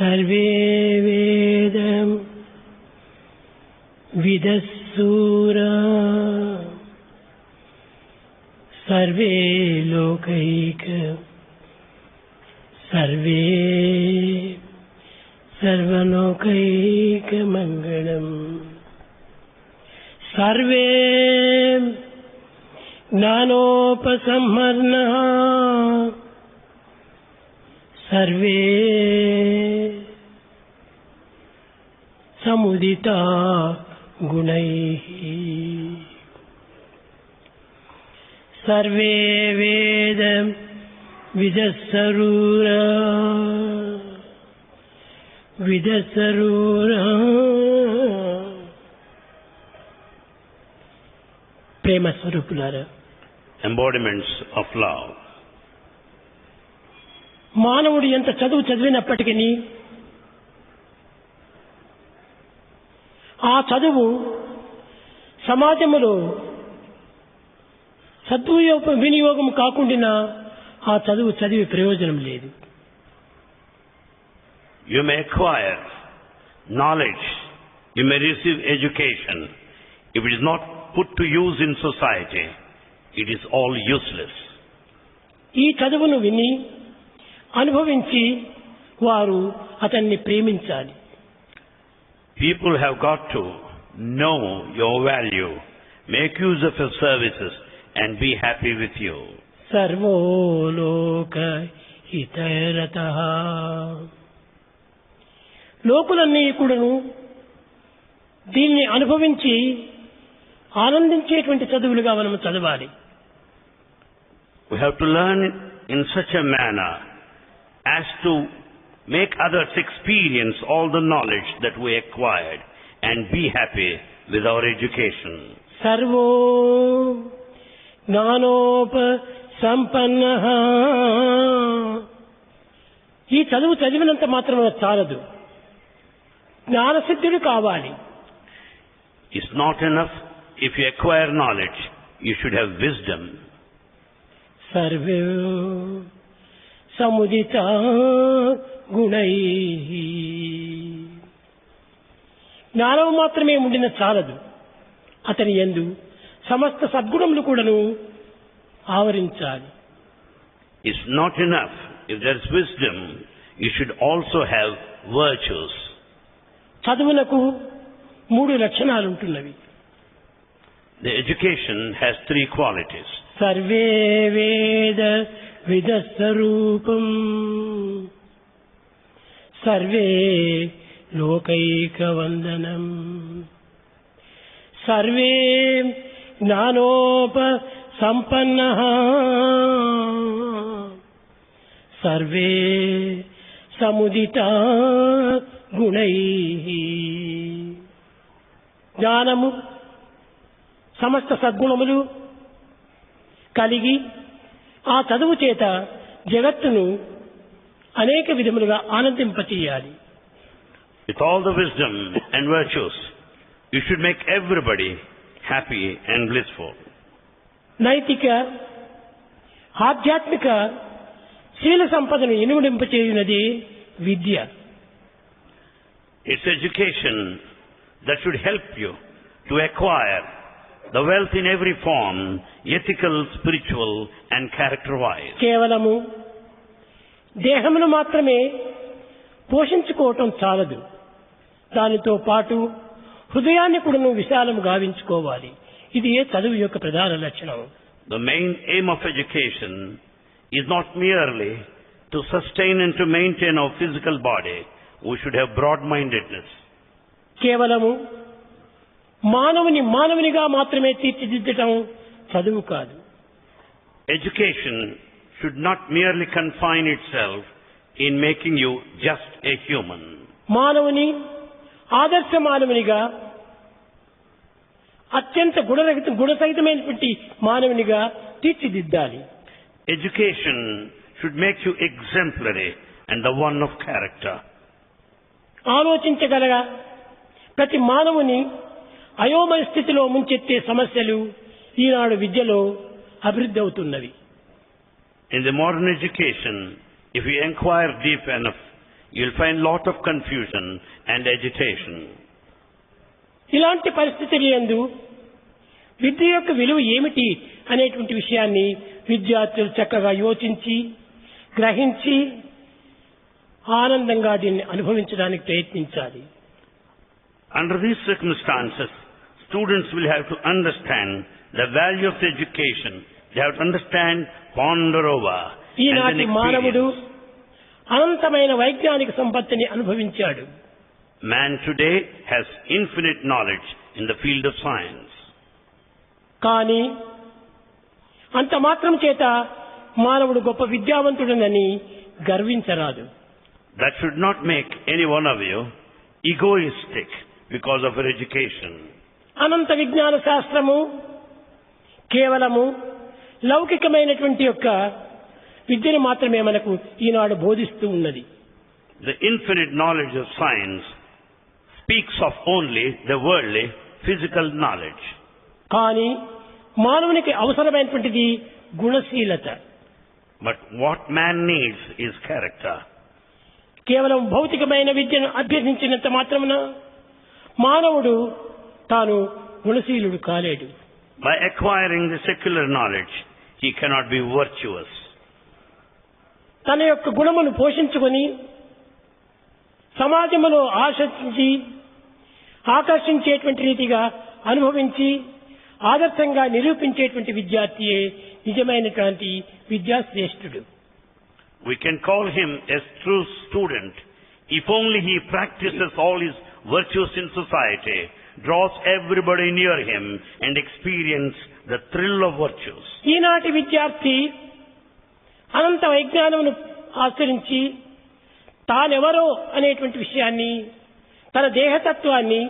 Survey వేదం విదస్సూరా survey లోకైక survey సర్వలోకైక మంగళం. Survey జ్ఞానోపసంహర్ణః survey సముదితా గుణైః సర్వే వేద విదస్సరూరా ప్రేమ స్వరూపులారా, embodiments of love. మానవుడు ఎంత చదువు చదివినప్పటికీ ఆ చదువు సమాజంలో వినియోగం కాకుండా ఆ చదువు చదివి ప్రయోజనం లేదు. You may acquire knowledge, you may receive education. If it is not put to use in society, it is all useless. ఈ చదువును విని అనుభవించి వారు అతన్ని ప్రేమించాలి. People have got to know your value, make use of your services and be happy with you. Servo లోక హితరతః. లోకులన్నీ కూడాను దీన్ని అనుభవించి ఆనందించేటువంటి చదువులుగా మనం చదవాలి. We have to learn in such a manner as to make others experience all the knowledge that we acquired and be happy with our education. సర్వో జ్ఞానోప సంపన్నః. ఈ చదువు చదివినంత మాత్రమే చాలదు, జ్ఞానసిద్ధుడు కావాలి. It's not enough if you acquire knowledge, you should have wisdom. సర్వే సముదితా గుణైః. జ్ఞానం మాత్రమే ఉండిన చాలదు, అతని యందు సమస్త సద్గుణములు కూడాను ఆవరించాలి. It's not enough if there is wisdom, you should also have virtues. చదువునకు 3 లక్షణాలు ఉంటున్నవి. The education has 3 qualities. Survey వేద విదస్వరూపం సర్వే లోకైక వందనం సర్వే జ్ఞానోప సంపన్నః సర్వే సముదితా గుణైః. జ్ఞానము సమస్త సద్గుణములు కలిగి ఆ చదువు చేత జగత్తును అనేక విధములుగా ఆనందింపచేయాలి. With all the wisdom and virtues, you should make everybody happy and blissful. నైతిక ఆధ్యాత్మిక శీల సంపదను ఇనుమడింపచేయునది విద్య. It's education that should help you to acquire the wealth in every form, ethical, spiritual and character-wise. కేవలము దేహమును మాత్రమే పోషించుకోవటం చాలదు, దానితో పాటు హృదయాన్ని కూడా విశాలం గావించుకోవాలి. ఇది ఏ చదువు యొక్క ప్రధాన లక్షణం. The main aim of education is not merely to sustain and to maintain our physical body. We should have broad-mindedness. కేవలము మానవునిగా మాత్రమే తీర్చిదిద్దటం చదువు కాదు. Education should not merely confine itself in making you just a human. మానవుని ఆదర్శ మానవునిగా, అత్యంత గుణసహితమైనటువంటి మానవునిగా తీర్చిదిద్దాలి. Education should make you exemplary and the one of character. ఆలోచించగలగా ప్రతి మానవుని అయోమయ స్థితిలో ముంచెత్తే సమస్యలు ఈనాడు విద్యలో అభివృద్ధి అవుతున్నవి. In the modern education, if you inquire deep enough, you'll find lot of confusion and agitation. ఇలాంటి పరిస్థితుల యందు విద్య యొక్క విలువ ఏమిటి అనేటువంటి విషయాన్ని విద్యార్థులు చక్కగా యోచించి గ్రహించి ఆనందంగా దీన్ని అనుభవించడానికి ప్రయత్నించాలి. Under these circumstances, students will have to understand the value of the education. They have to understand, ponder over, and ఈనాటి then మానవుడు experience. అనంతమైన వైజ్ఞానిక సంపత్తిని అనుభవించాడు. Man today has infinite knowledge in the field of science. కానీ అంత మాత్రం చేత మానవుడు గొప్ప విద్యావంతుడనని గర్వించరాదు. That should not make any one of you egoistic because of your education. అనంత విజ్ఞాన శాస్త్రము కేవలము లౌకికమైనటువంటి యొక్క విద్యను మాత్రమే మనకు ఈనాడు బోధిస్తూ ఉన్నది. The infinite knowledge of science speaks of only the worldly, physical knowledge. కానీ మానవునికి అవసరమైనటువంటిది గుణశీలత. But what man needs is character. కేవలం భౌతికమైన విద్యను అభ్యసించినంత మాత్రమున మానవుడు తాను గుణశీలుడు కాలేడు. By acquiring the secular knowledge, he cannot be virtuous. తన యొక్క గుణమును పోషించుకొని సమాజంలో ఆకర్షించేటువంటి రీతిగా అనుభవించి ఆదర్శంగా నిరూపించేటువంటి విద్యార్థియే నిజమైనటువంటి విద్యాశ్రేష్ఠుడు. We can call him a true student if only he practices all his virtues in society, draws everybody near him and experience the thrill of virtues. ఈనాటి విద్యార్థి అనంత వైజ్ఞానమును ఆచరించి తానెవరో అనేటువంటి విషయాన్ని, తన దేహతత్వాన్ని,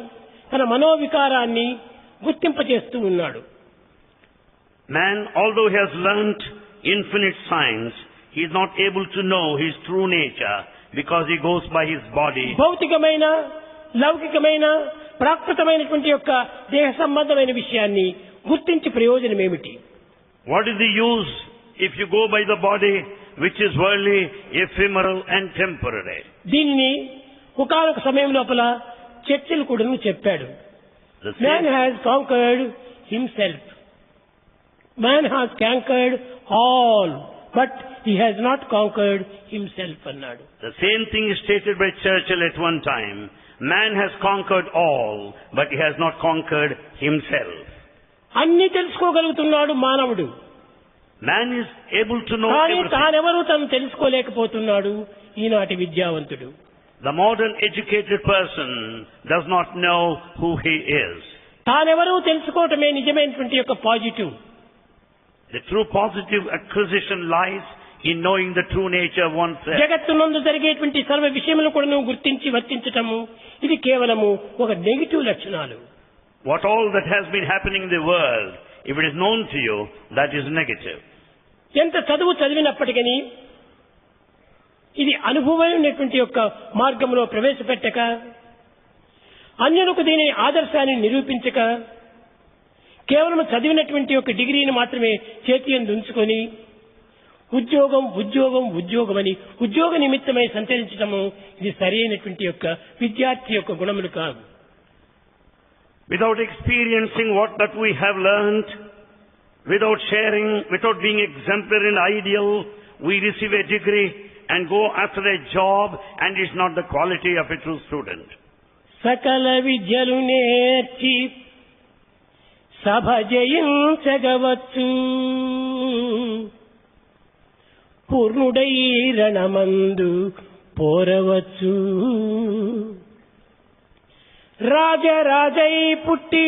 తన మనోవికారాన్ని గుర్తింపచేస్తూ ఉన్నాడు. Man, although he has learnt infinite science, he is not able to know his true nature because he goes by his body. భౌతికమైన లౌకికమైన ప్రాకృతమైనటువంటి యొక్క దేహ సంబంధమైన విషయాన్ని గుర్తించి ప్రయోజనం ఏమిటి? What is the use if you go by the body which is worldly, ephemeral and temporary? దీనిని ఒకానొక సమయం లోపల చర్చిలు కూడా చెప్పాడు. The Man same, has conquered himself. Man has conquered all, but he has not conquered himself అన్నాడు. the same thing is stated by Churchill at one time. Man has conquered all, but he has not conquered himself. అన్ని తెలుసుకోగలుగుతున్నాడు మానవుడు. Man is able to know కానీ everything. తానెవరూ తను తెలుసుకోలేకపోతున్నాడు ఈనాటి విద్యావంతుడు. The modern educated person does not know who he is. తానెవరూ తెలుసుకోవటమే నిజమైనటువంటి యొక్క positive. The true positive acquisition lies in knowing the true nature of oneself. జగత్తునందు జరిగేటువంటి సర్వ విషయములు కూడా గుర్తించి వర్తించటము ఇది కేవలము ఒక నెగిటివ్ లక్షణాలు. What all that has been happening in the world, if it is known to you, that is negative. ఎంత చదువు చదివినప్పటికీ ఇది అనుభవమైనటువంటి యొక్క మార్గంలో ప్రవేశపెట్టక, అన్యులకు దీని ఆదర్శాన్ని నిరూపించక, కేవలం చదివినటువంటి యొక్క డిగ్రీని మాత్రమే చేతియందు ఉంచుకొని ఉద్యోగం ఉద్యోగం ఉద్యోగం అని ఉద్యోగ నిమిత్తమై సంచరించడము ఇది సరైనటువంటి యొక్క విద్యార్థి యొక్క గుణములు కాదు. Without experiencing what that we have learnt, without sharing, without being exemplary and ideal, we receive a degree and go after a job, and it's not the quality of a true student. సకల విద్యలు నేర్చి సభ జయించగవచ్చు, పూర్ణుడై రణమందు పోరవచ్చు, రాజరాజై పుట్టి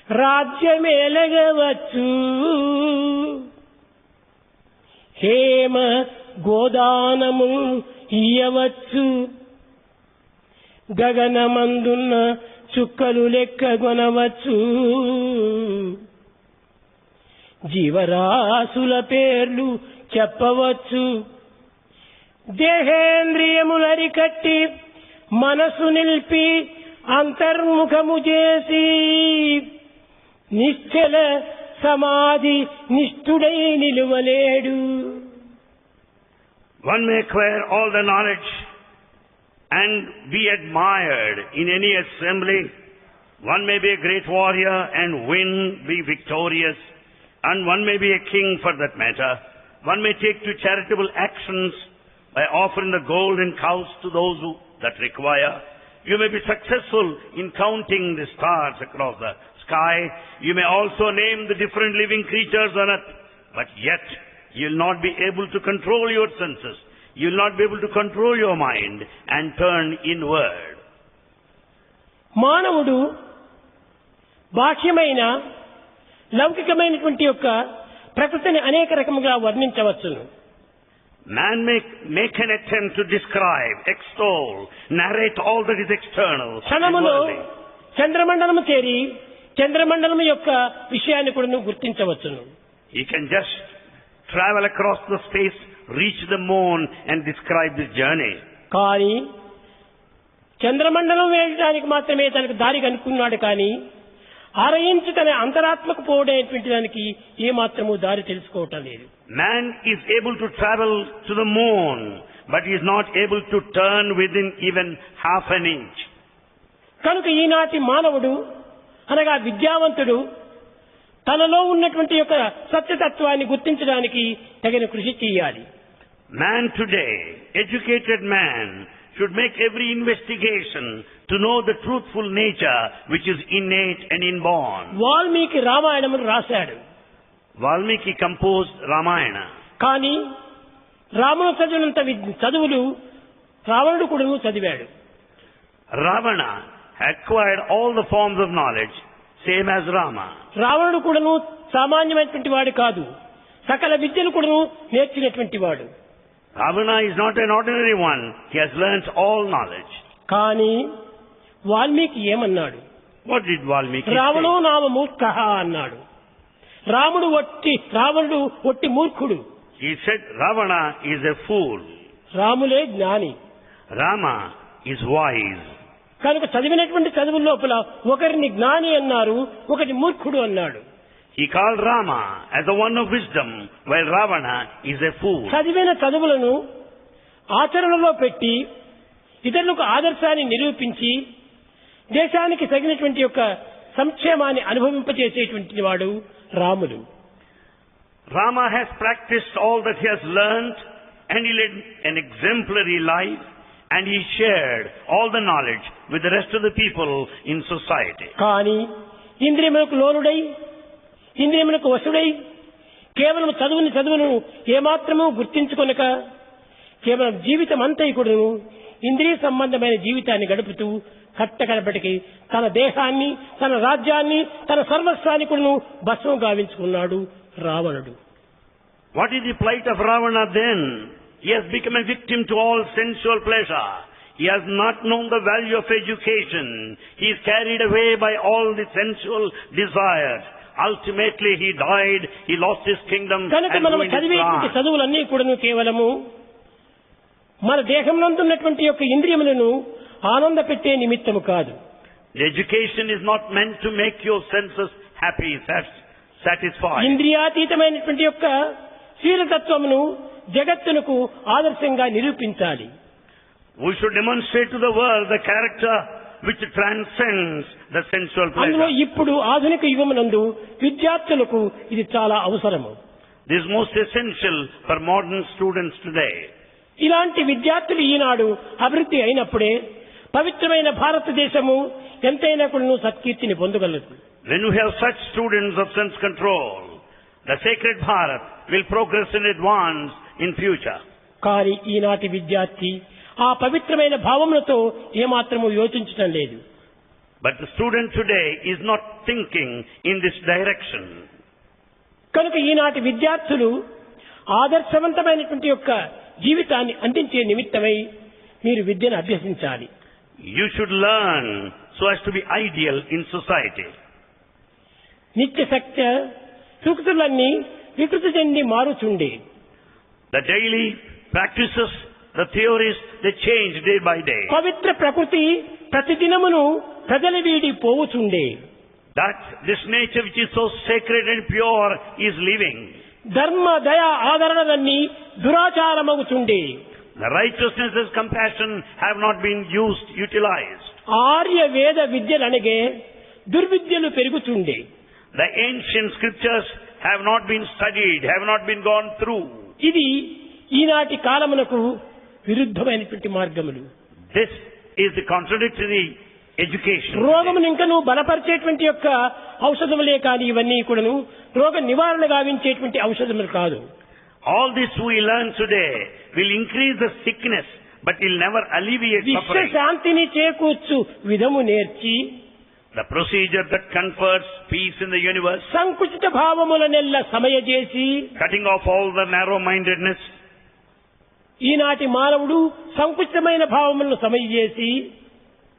రాజ్యమేలగవచ్చు, హేమ గోదానము ఇయ్యవచ్చు, గగనమందున్న చుక్కలు లెక్కగొనవచ్చు, జీవరాశుల పేర్లు చెప్పవచ్చు, దేహేంద్రియములరికట్టి మనసు నిలిపి అంతర్ముఖము చేసి నిశ్చల సమాధి నిష్ఠుడై నిలువలేడు. One may acquire all the knowledge and be admired in any assembly. One may be a great warrior and win, be victorious, and one may be a king for that matter. One may take to charitable actions by offering the gold and cows to those that require. You may be successful in counting the stars across the sky. You may also name the different living creatures on earth. But yet, you will not be able to control your senses. You will not be able to control your mind and turn inward. మానవుడు బాహ్యమైన లౌకికమైనటువంటి యొక్క ప్రకృతిని అనేక రకముగా వర్ణించవచ్చును. Man make an attempt to describe, extol, narrate all that is external. క్షణములో చంద్రమండలము చేరి చంద్రమండలము యొక్క విషయాన్ని కూడా గుర్తించవచ్చును. He can just travel across the space, reach the moon and describe this journey. కానీ చంద్రమండలం వేయడానికి మాత్రమే తనకు దారి కనుక్కున్నాడు, కానీ ఆరయించి తన అంతరాత్మకు పోవడేటువంటి దానికి ఏమాత్రము దారి తెలుసుకోవటం లేదు. Man is able to travel to the moon, but he is not able to turn within even half an inch. కనుక ఈనాటి మానవుడు అనగా విద్యావంతుడు తనలో ఉన్నటువంటి యొక్క సత్యతత్వాన్ని గుర్తించడానికి తగిన కృషి చేయాలి. Man today, educated man, should make every investigation to know the truthful nature which is innate and inborn. Valmiki రామాయణమును రాశాడు. Valmiki composed Ramayana. కానీ రాముడు చదివినంత చదువులు రావణుడు కూడా చదివాడు. Ravana acquired all the forms of knowledge, same as Rama. రావణుడు కూడాను సామాన్యమైనటువంటి వాడు కాదు, సకల విద్యలు కూడాను నేర్చినటువంటి వాడు. Ravana is not an ordinary one. He has learnt all knowledge. కానీ వాల్మీకి ఏమన్నాడు? What did Valmiki రావణో say? నామ మూర్ఖః అన్నాడు. రావణుడు ఒట్టి మూర్ఖుడు. He said Ravana is a fool. రాములే జ్ఞాని. Rama is wise. కనుక చదివినటువంటి చదువుల లోపల ఒకరిని జ్ఞాని అన్నారు, ఒకటి మూర్ఖుడు అన్నాడు. He called Rama as the one of wisdom, while Ravana is a fool. చదివిన చదువులను ఆచరణలో పెట్టి ఇతరులకు ఆదర్శాన్ని నిరూపించి దేశానికి తగినటువంటి యొక్క సంక్షేమాన్ని అనుభవింపజేసేటువంటి వాడు రాముడు. Rama has practiced all that he has learnt, and he led an exemplary life, and he shared all the knowledge with the rest of the people in society. కానీ ఇంద్రియములకు లోనుడై ఇంద్రియములకు వశుడై కేవలం చదువును ఏమాత్రమూ గుర్తించుకొనక కేవలం జీవితం అంతా కూడా ఇంద్రియ సంబంధమైన జీవితాన్ని గడుపుతూ కట్టకడపటికి తన దేశాన్ని, తన రాజ్యాన్ని, తన సర్వస్వాన్ని కూడా భస్మం గావించుకున్నాడు రావణుడు. What is the plight of Ravana then? He has become a victim to all sensual pleasure. He has not known the value of education. He is carried away by all the sensual desires. Ultimately he died, he lost his kingdom కనుక and మనం ruined his చదివేటువంటి plant. చదువులన్నీ కూడా కేవలము మన దేహంలోంటున్నటువంటి యొక్క ఇంద్రియములను ఆనంద పెట్టే నిమిత్తము కాదు. The education is not meant to make your senses happy, satisfied. ఇంద్రియాతీతమైనటువంటి యొక్క శీలతత్వమును జగత్తునకు ఆదర్శంగా నిరూపించాలి. We should demonstrate to the world the character which transcends the sensual అందులో pleasure. ఇప్పుడు ఆధునిక యుగమునందు విద్యార్థులకు ఇది చాలా అవసరము. This is most essential for modern students today. ఇలాంటి విద్యార్థులు ఈనాడు అభివృద్ధి అయినప్పుడే పవిత్రమైన భారతదేశము ఎంతైనా కూడా సత్కీర్తిని పొందగలదు. When we have such students of sense control, the sacred Bharat will progress and advance in future. కానీ ఈనాటి విద్యార్థి ఆ పవిత్రమైన భావములతో ఏమాత్రము యోచించటం లేదు. But the student today is not thinking in this direction. కనుక ఈనాటి విద్యార్థులు ఆదర్శవంతమైనటువంటి యొక్క జీవితాన్ని అందించే నిమిత్తమై మీరు విద్యను అభ్యసించాలి. You should learn so as to be ideal in society. నిత్య సత్య సూక్తులన్నీ వికృతి చెంది మారుచుండే. The daily practices, the theories, they change day by day. పవిత్ర ప్రకృతి ప్రతిదినమును ప్రజల వీడి పోవుచుండే. That this nature which is so sacred and pure is living. ధర్మ దయ ఆదరణలన్నీ దురాచారమవుచుండే. The righteousness and compassion have not been utilized. Arya వేద విద్యలనగే దుర్విద్యలు పెరుగుతుండే. The ancient scriptures have not been studied, have not been gone through. ఇది ఈనాటి కాలమునకు విరుద్ధమైనటువంటి మార్గములు. This is the contradictory education. రోగమును ఇంకను బలపరిచేటువంటి యొక్క ఔషధములే కానీ ఇవన్నీ కూడాను రోగ నివారణ గావించేటువంటి ఔషధములు కాదు. All this we learn today will increase the sickness, but will never alleviate విశ్వ suffering. శాంతిని చేకూర్చు విధము నేర్చి The procedure that confers peace in the universe, సంకుచిత భావములనెల్ల సమయజేసి cutting off all the narrow-mindedness. ఈనాటి మానవుడు సంకుచితమైన భావములను సమయజేసి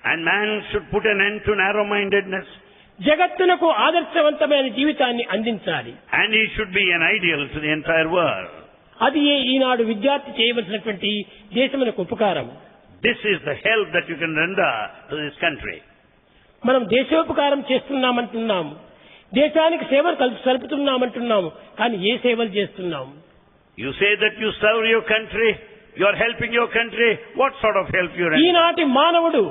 And man should put an end to narrow-mindedness. జగత్తునకు ఆదర్శవంతమైన జీవితాన్ని అందించాలి. And he should be an ideal to the entire world. అది ఈనాడు విద్యార్థి చేయవలసినటువంటి దేశమునకు ఉపకారం. This is the help that you can render to this country. మనం దేశోపకారం చేస్తున్నామంటున్నాము, దేశానికి సేవలు సలుపుతున్నామంటున్నాము, కానీ ఏ సేవలు చేస్తున్నాము? You say that you serve your country, you are helping your country. What sort of help you render? ఈనాటి మానవుడు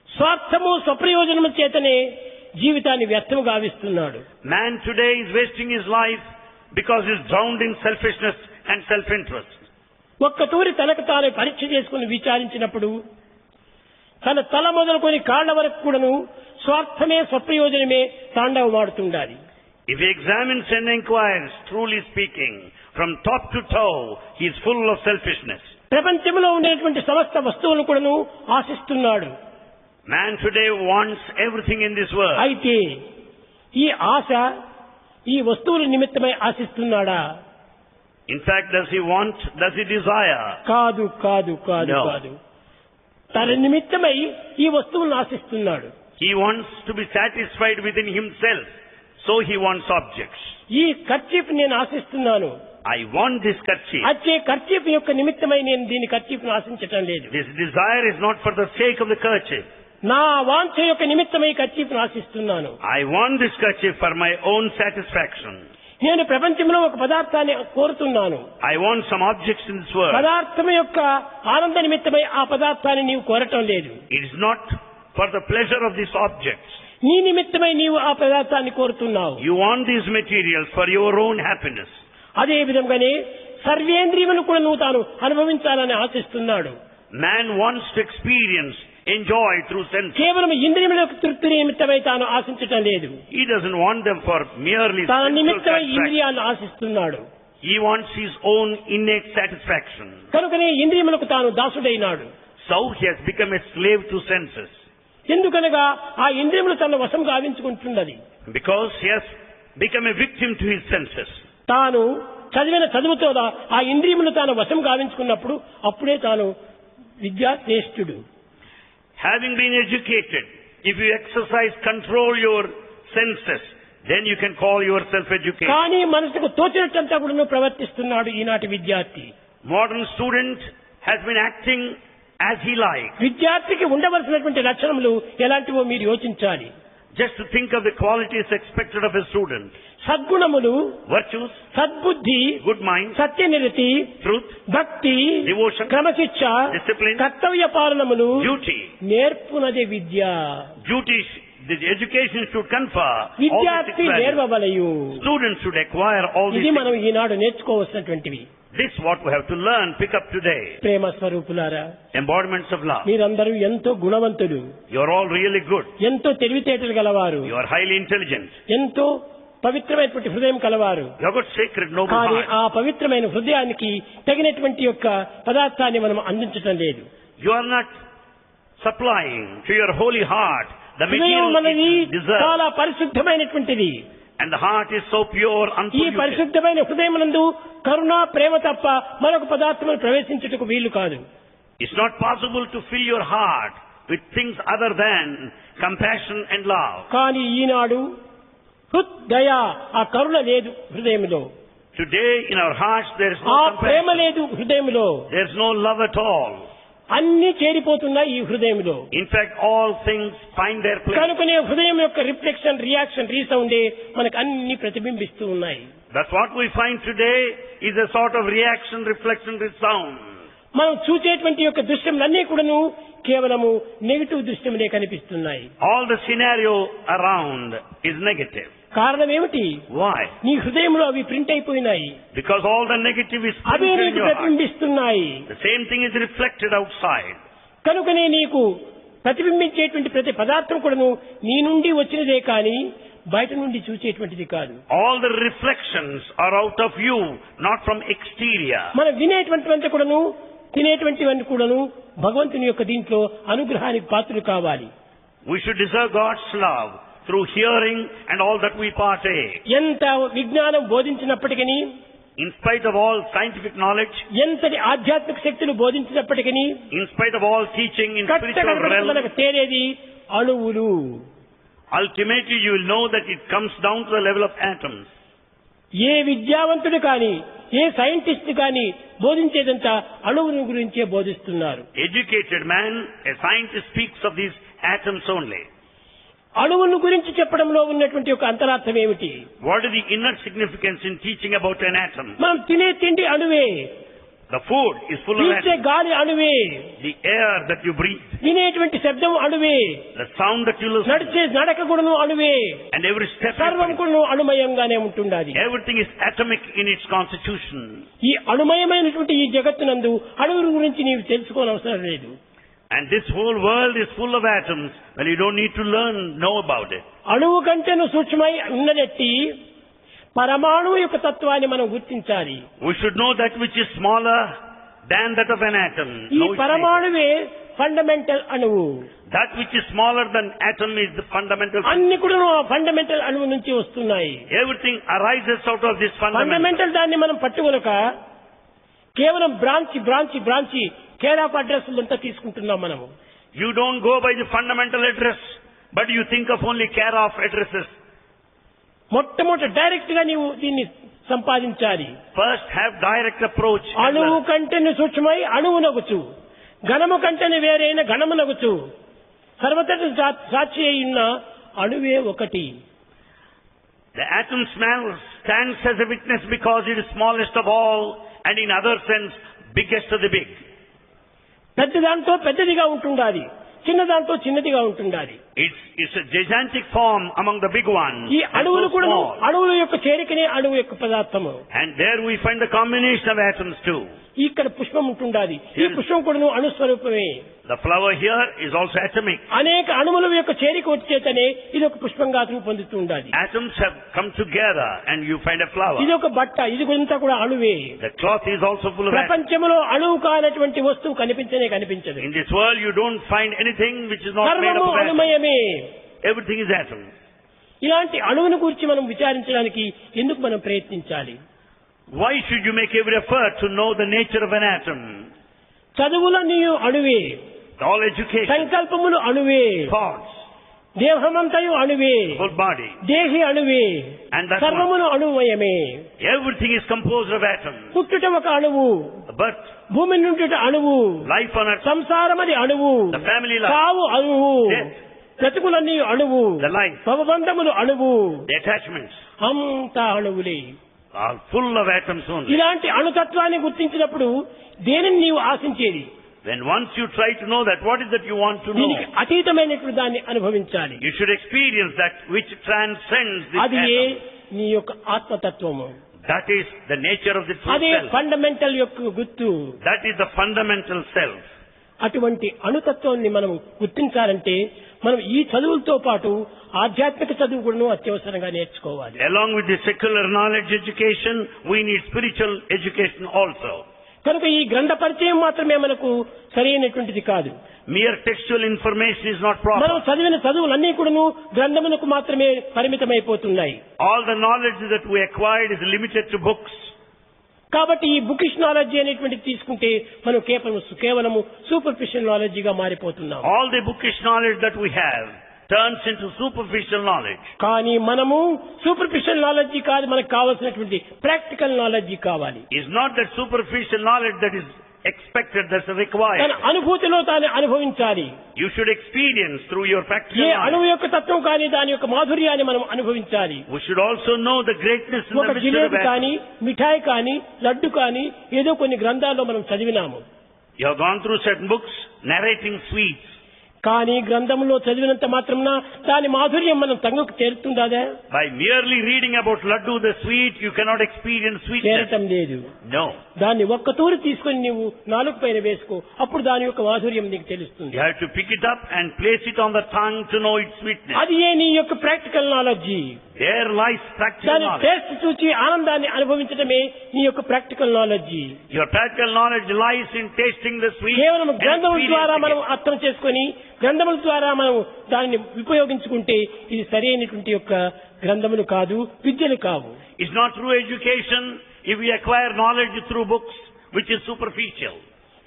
స్వార్థము స్వప్రయోజనము చేతనే జీవితాన్ని వ్యర్థము గావిస్తున్నాడు. Man today is wasting his life because he is drowned in selfishness and self-interest. ఒక్కతూరి తనకు తాను పరీక్ష చేసుకుని విచారించినప్పుడు తన తల మొదలుకొని కాళ్ల వరకు కూడాను స్వార్థమే స్వప్రయోజనమే తాండవమాడుతుండాలి. If he examines and inquires, truly speaking, from top to toe, he is full of selfishness. ప్రపంచంలో ఉండేటువంటి సమస్త వస్తువులను కూడాను ఆశిస్తున్నాడు. Man today wants everything in this world. అయితే ఈ ఆశ ఈ వస్తువుల నిమిత్తమై ఆశిస్తున్నాడా? In fact, does he desire? కాదు కాదు కాదు No. కాదు. తన నిమిత్తమై ఈ వస్తువులను ఆశిస్తున్నాడు. He wants to be satisfied within himself, so he wants objects. ఈ కర్చీఫ్ నేను ఆశిస్తున్నాను. I want this kerchief. అచ్చే కర్చీఫ్ యొక్క నిమిత్తమై నేను దీని కర్చీఫ్ను ఆశించటం లేదు. This desire is not for the sake of the kerchief. నా వాంఛ యొక్క నిమిత్తమై కర్చీఫ్ను ఆశిస్తున్నాను. I want this kerchief for my own satisfaction. నేను ప్రపంచంలో ఒక పదార్థాన్ని కోరుతున్నాను. I want some objects in this world. పదార్థం యొక్క ఆనంద నిమిత్తమై ఆ పదార్థాన్ని నీవు కోరటం లేదు. It is not for the pleasure of these objects. నీ నిమిత్తమై నీవు ఆ పదార్థాన్ని కోరుతున్నావు. You want these materials for your own happiness. అదే విధంగానే సర్వేంద్రియమును కూడా నువ్వు తాను అనుభవించాలని ఆశిస్తున్నాడు. Man wants to experience, enjoy through senses. కేవలం ఇంద్రియముల యొక్క తృప్తి నిమిత్తమై తాను ఆశించటం లేదు. He doesn't want them for merely తన sensual నిమిత్తమై satisfaction. ఇంద్రియాలను ఆశిస్తున్నాడు. He wants his own innate satisfaction. కనుకనే ఇంద్రియములకు తాను దాసుడైనాడు. So he has become a slave to senses. ఎందుకనగా ఆ ఇంద్రియములు తన వశం గావించుకుంటున్నది. Because he has become a victim to his senses. తాను చదివిన చదువుతో ఆ ఇంద్రియములు తాను వశం గావించుకున్నప్పుడు అప్పుడే తాను విద్యాశ్రేష్ఠుడు. Having been educated, if you exercise, control your senses, then you can call yourself educated. కానీ మనసుకు తోచినట్టంతా కూడా ప్రవర్తిస్తున్నాడు ఈనాటి విద్యార్థి. Modern student has been acting as he likes. విద్యార్థికి ఉండవలసినటువంటి లక్షణములు ఎలాంటివో మీరు యోచించాలి. Just to think of the qualities expected of a student. సద్గుణములు, Virtues, సద్బుద్ధి, good mind, సత్యనిరతి, truth, భక్తి, devotion, క్రమశిక్ష, discipline, కర్తవ్య పాలనములు duty. నేర్పునదే Vidya. Duty, the education should confer all these విద్యార్థి six values. నేర్వవలయు. Students should acquire all these ఇది things. మనం ఈనాడు నేర్చుకోవలసినటువంటివి. This what we have to learn, pick up today. ప్రేమ స్వరూపులారా, Embodiments of love. మీరందరూ ఎంతో గుణవంతులు, You are all really good. ఎంతో తెలివితేటలు గలవారు, You are highly intelligent. ఎంతో పవిత్రమైనటువంటి హృదయం కలవారు. You have got sacred, noble కానీ heart. ఆ పవిత్రమైన హృదయానికి తగినటువంటి యొక్క పదార్థాన్ని మనం అందించటం లేదు. You are not supplying to your holy heart the హృదయం material మనది it deserves. చాలా పరిశుద్ధమైనటువంటిది. And the heart is so pure, ఈ unpolluted. పరిశుద్ధమైన హృదయమునందు కరుణ, ప్రేమ తప్ప మరొక పదార్థమును ప్రవేశించుటకు వీలు కాదు. It's not possible to fill your heart with things other than compassion and love. కానీ ఈనాడు హృదయ ఆ కరుణ లేదు హృదయంలో, Today in our hearts there is ఆ no ప్రేమ compassion. లేదు హృదయంలో. There is no love at all. అన్ని చేరిపోతున్నాయి ఈ హృదయంలో. In fact, all things find their place. కనుకనే హృదయం యొక్క రిఫ్లెక్షన్, రియాక్షన్, రీసౌండే మనకు అన్ని ప్రతిబింబిస్తూ ఉన్నాయి. That's what we find today is a sort of reaction, reflection, resound. మనం చూసేటువంటి యొక్క దృశ్యములన్నీ కూడాను కేవలము నెగటివ్ దృశ్యములే కనిపిస్తున్నాయి. All the scenario around is negative. కారణం ఏమిటి? Why? నీ హృదయంలో అవి ప్రింట్ అయిపోయినాయి. Because all the negative is away printed in నీకు your heart. ప్రతిబింబిస్తున్నాయి. The same thing is reflected outside. కనుకనే నీకు ప్రతిబింబించేటువంటి ప్రతి పదార్థం కూడాను నీ నుండి వచ్చినదే కానీ బయట నుండి చూసేటువంటిది కాదు. All the reflections are out of you, not from exterior. మనం వినేటువంటివంతా కూడాను తినేటువంటివన్నీ కూడాను భగవంతుని యొక్క దీంట్లో అనుగ్రహానికి పాత్రలు కావాలి. We should deserve God's love through hearing and all that we partake. ఎంత విజ్ఞానం బోధించినప్పటికీ, In spite of all scientific knowledge, ఎంతటి ఆధ్యాత్మిక శక్తులు బోధించినప్పటికీ, in spite of all teaching in spiritual కట్టకడపటికి realm, మనకు తేలేది అణువులు. ultimately you will know that it comes down to the level of atoms. ఏ విద్యావంతుడు కానీ ఏ scientist కానీ బోధించేదంతా అణువుల గురించే బోధిస్తున్నారు. Educated man, a scientist speaks of these atoms only. అణువుల గురించి చెప్పడంలో ఉన్నటువంటి ఒక అంతరార్థం ఏమిటి? What is the inner significance in teaching about an atom? మనం తినే తిండి అణువే, The food is full of పీల్చే atoms. గాలి అణువే, The air that you breathe, వినేటువంటి శబ్దం అణువే, the sound that you listen to, నడిచే నడక కూడాను అణువే, and every step you సర్వం take. కూడాను అణుమయంగానే ఉంటుండాలి. Everything is atomic in its constitution. ఈ అణుమయమైనటువంటి ఈ జగత్తునందు అణువుల గురించి నీవు తెలుసుకోనవసరం లేదు. And this whole world is full of atoms. Well, you don't need to know about it. అణువు కంటేను సూక్ష్మై ఉన్నదెట్టి పరమాణువు యొక్క తత్వాన్ని మనం గుర్తించాలి. We should know that which is smaller than that of an atom. ఈ Know its nature. పరమాణువే ఫండమెంటల్ అణువు. That which is smaller than atom is the fundamental. అన్ని కూడా ఆ ఫండమెంటల్ అణువు నుంచి వస్తున్నాయి. Everything arises out of this fundamental. Fundamental దాన్ని మనం పట్టుకొనక కేవలం బ్రాంచి కేర్ ఆఫ్ అడ్రస్ అంతా తీసుకుంటున్నాం మనము. You don't go by the fundamental address, but you think of only care of addresses. మొట్టమొదట డైరెక్ట్ గా నీవు దీన్ని సంపాదించాలి. First have direct approach. and అణువు learn. కంటేను సూక్ష్మై అణువునగుచు, ఘనము కంటేను వేరైన ఘనమునగుచు, సర్వతట సాక్షి అయిన అణువే ఒకటి. The atom stands as a witness because it is smallest of all, and in other sense, biggest of the big. పెద్ద దాంతో పెద్దదిగా ఉంటుండాలి, చిన్న దాంతో చిన్నదిగా ఉంటుండాలి. It's a gigantic form among the big ones. ఈ and అణువులు so కూడా small. అణువుల యొక్క చేరికనే అణువు యొక్క పదార్థము. And there we find the combination of atoms too. ఇక్కడ పుష్పం ఉంటుండాలి, ఈ పుష్పం కూడా అణుస్వరూపమే. The flower here is also atomic. అనేక అణువుల యొక్క చేరిక వచ్చేతనే ఇది ఒక పుష్పంగా రూపొందుతూ ఉండాలి. Atoms have come together and you find a flower. ఇది ఒక బట్ట, ఇది కొంత కూడా అణువే. The cloth is also full of atoms. ప్రపంచంలో అణువు కానటువంటి వస్తువు కనిపించదు. In this world you don't find anything which is not made సర్వము up of atoms. అణుమయమే. Everything is atoms. ఇలాంటి అణువుని గురించి మనం విచారించడానికి ఎందుకు మనం ప్రయత్నించాలి? Why should you make every effort to know the nature of an atom? చదువులన్నీ అణువే, All education, సంకల్పములు అణువే, thoughts, దేహమంతయు అణువే, whole body, దేహి అణువే, and that సర్వమును అణుమయమే. everything is composed of atoms. పుట్టుట ఒక అణువు, But భూమి నుండి అణువు, life on earth, సంసారమది అణువు, the family life, సావు అణువు, Death. బ్రతుకులన్నీ అణువు, the life, భవబంధములు అణువు, the attachments అంతా అణువులే. are full of atoms only. ఇలాంటి అణుతత్వాన్ని గుర్తించినప్పుడు దేనిని నీవు ఆశించేది? When once you try to know that, what is that you want to know? దీనికి అతీతమైనటువంటి దాన్ని అనుభవించాలి. You should experience that which transcends this అది ఏ atom. నీ యొక్క ఆత్మతత్వము. That is the nature of the true అదే self. ఫండమెంటల్ యొక్క గుర్తు. That is the fundamental self. అటువంటి అణుతత్వాన్ని మనం గుర్తించాలంటే మనం ఈ చదువులతో పాటు ఆధ్యాత్మిక చదువు కూడా అత్యవసరంగా నేర్చుకోవాలి. Along with the secular knowledge education, we need spiritual education also. కనుక ఈ గ్రంథ పరిచయం మాత్రమే మనకు సరైనటువంటిది కాదు. Mere textual information is not మనం proper. చదివిన చదువులన్నీ కూడాను గ్రంథమునకు మాత్రమే పరిమితమైపోతున్నాయి. All the knowledge that we acquired is limited to books. కాబట్టి ఈ బుకిష్ నాలెడ్జ్ అనేటువంటిది తీసుకుంటే మనం కేవలము superficial నాలెడ్జిగా మారిపోతున్నాం. All the bookish knowledge that we have turns into superficial knowledge. కానీ మనము సూపర్ఫిషియల్ నాలెడ్జి కాదు, మనకు కావాల్సినటువంటి ప్రాక్టికల్ నాలెడ్జి కావాలి. It's not that superficial knowledge that is expected, that's required. తన అనుభూతిలో తాను అనుభవించాలి. You should experience through your practical A knowledge. అణువు యొక్క తత్వం కానీ దాని యొక్క మాధుర్యాన్ని మనం అనుభవించాలి. We should also know the greatness in ఒక the mystery of jalebi atoms. కానీ మిఠాయి కానీ లడ్డు కానీ ఏదో కొన్ని గ్రంథాల్లో మనం చదివినాము. You have gone through certain books narrating sweets. కానీ గ్రంథంలో చదివినంత మాత్రమున దాని మాధుర్యం మనం తంగుకు చేరుతుందా? By merely reading about laddu the sweet, you cannot experience sweetness. చేరటం లేదు. No. దాన్ని ఒక్క తూరి తీసుకొని నీవు నాలుగు పైన వేసుకో, అప్పుడు దాని యొక్క మాధుర్యం నీకు తెలుస్తుంది. You have to pick it up and place it on the tongue to know its sweetness. అది నీ యొక్క practical knowledge. There lies practical దాని knowledge. టేస్ట్ చూచి ఆనందాన్ని అనుభవించడమే నీ యొక్క practical knowledge. Your practical knowledge lies in tasting the sweet. కేవలం and గ్రంథముల ద్వారా మనం experiencing it. అర్థం చేసుకొని గ్రంథముల ద్వారా మనం దానిని ఉపయోగించుకుంటే ఇది సరైనటువంటి యొక్క గ్రంథములు కాదు, విద్యలు కావు. It's not through education if we acquire knowledge through books, which is superficial.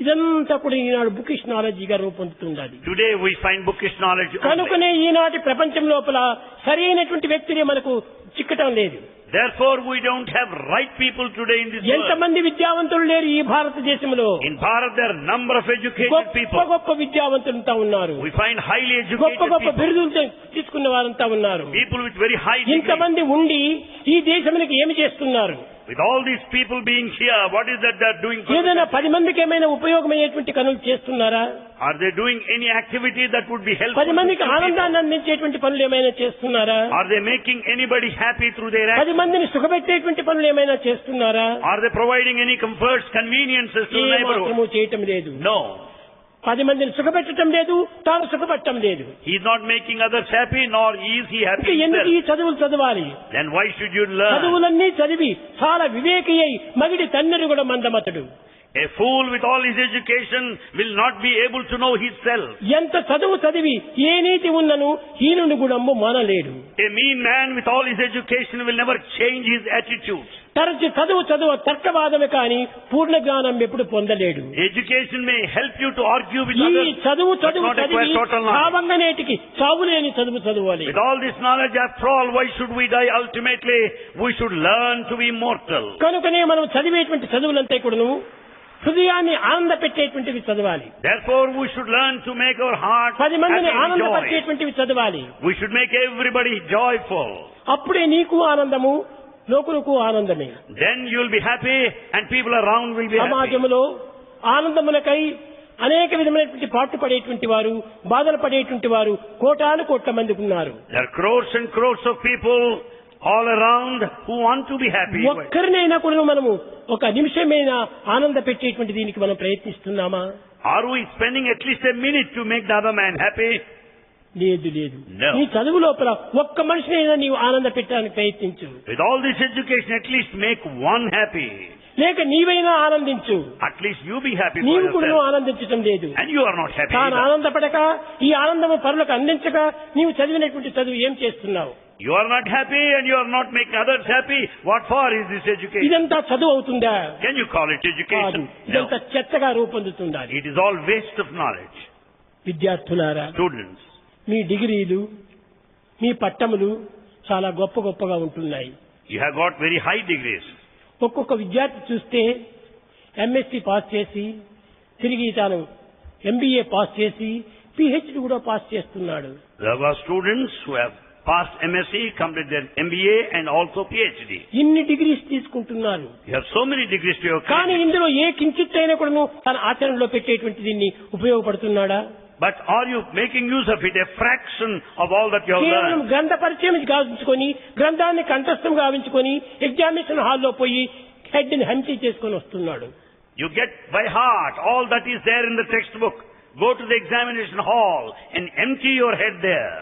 ఇదంతా కూడా ఈనాడు బుకిష్ నాలెడ్జ్ గా రూపొందుతున్నది. Today we find bookish knowledge only. కనుకనే ఈనాటి ప్రపంచం లోపల సరైనటువంటి వ్యక్తిని మనకు చిక్కటం లేదు. Therefore we don't have right people today in this world. ఎంతమంది విద్యావంతులు లేరు ఈ భారతదేశంలో? In Bharat there are number of educated గొప్ప people. గొప్ప విద్యావంతులంతా ఉన్నారు. We find highly గొప్ప educated గొప్ప people. బిరుదులు తీసుకున్న వారంతా ఉన్నారు. People with very high degrees. ఇంతమంది ఉండి ఈ దేశానికి ఏమి చేస్తున్నారు? With all these people being here, what is that they are doing? ఏదైనా 10 మందికి ఏమైనా ఉపయోగమయ్యేటువంటి పనులు చేస్తున్నారా? Are they doing any activity that would be helpful? 10 మందికి to people? ఆనందాన్ని అందించేటువంటి పనులు ఏమైనా చేస్తున్నారా? Are they making anybody happy through their 10 actions? మందిని సుఖపెట్టేటువంటి పనులు ఏమైనా చేస్తున్నారా? Are they providing any comforts, conveniences to the A neighborhood? మాత్రమూ చేయటం లేదు. No. 10 మందిని సుఖపెట్టడం లేదు, తాను సుఖపట్టడం లేదు. He is not making others happy, nor is he happy ఇంకా ఎందుకు ఈ himself. చదువులు చదవాలి? Then why should you learn? చదువులన్నీ చదివి చాలా వివేకి అయి మగిడి తన్నెరు కూడా మందమతడు. A fool with all his education will not be able to know himself. ఎంత చదువు చదివి ఏ నీతి ఉన్నను హీనుని గుణము మానలేడు. A mean man with all his education will never change his attitudes. తరచి చదువు తర్కవాదమే కానీ పూర్ణ జ్ఞానం ఎప్పుడు పొందలేడు. Education may help you to argue with ఈ others, చదువు but not చదివి acquire total knowledge. చావంగనేటికి చావులేని చదవాలి. With all this knowledge, after all, why should we die? Ultimately, we should learn to be immortal. కనుకనే మనం చదివేటువంటి చదువులంతా కూడాను హృదయాన్ని ఆనంద పెట్టేటువంటివి చదవాలి. Therefore, we should learn to make our heart 10 మందిని happy and joy. ఆనందపరిచేటువంటివి చదవాలి. We should make everybody joyful. అప్పుడే నీకు ఆనందము, లోకులకు ఆనందమే. Then you will be happy and people around will be happy. సమాజంలో ఆనందములకై అనేక విధమైనటువంటి పాటు పడేటువంటి వారు, బాధలు పడేటువంటి వారు కోట్ల మంది ఉన్నారు. There are crores and crores of people all around who want to be happy. ఒక్కరినైనా కూడా మనము ఒక నిమిషమైనా ఆనంద పెట్టేటువంటి దీనికి మనం ప్రయత్నిస్తున్నామా? Are we spending at least a minute to make the other man happy? లేదు. No. నీ చదువు లోపల ఒక్క మనిషినైనా నీవు ఆనంద పెట్టడానికి ప్రయత్నించు. With all this education, at least make one happy. లేక నీవైనా ఆనందించు. At least you be happy for నీవు కూడా yourself. ఆనందించటం లేదు. And you are not happy తాను either. ఆనందపడక ఈ ఆనందము పరులకు అందించక నీవు చదివినటువంటి చదువు ఏం చేస్తున్నావు? You are not happy and you are not making others happy. What for is this education? ఇదంతా చదువు అవుతుందా? Can you call it కాదు. education? ఇదంతా No. చెత్తగా రూపొందుతుందా? It is all waste of knowledge. విద్యార్థులారా, Students, మీ డిగ్రీలు, మీ పట్టములు చాలా గొప్పగా ఉంటున్నాయి. you have got very high degrees. ఒక్కొక్క విద్యార్థి చూస్తే ఎంఎస్సీ పాస్ చేసి తిరిగి తాను ఎంబీఏ పాస్ చేసి పిహెచ్డి కూడా పాస్ చేస్తున్నాడు. There were students who have passed MSc, completed their MBA and also PhD. ఇన్ని డిగ్రీస్ తీసుకుంటున్నారు. You have so many degrees to your కానీ credit. ఇందులో ఏ కించిత్ అయినా కూడా తన ఆచరణలో పెట్టేటువంటి దీన్ని ఉపయోగపడుతున్నాడా? But are you making use of it, a fraction of all that you have కేవలం learned? గ్రంథ పరిచయం గావించుకొని గ్రంథాన్ని కంఠస్థం గావించుకొని ఎగ్జామినేషన్ హాల్లో పోయి హెడ్ ని హంచి చేసుకొని వస్తున్నాడు. You get by heart all that is there in the textbook. Go to the examination hall and empty your head there.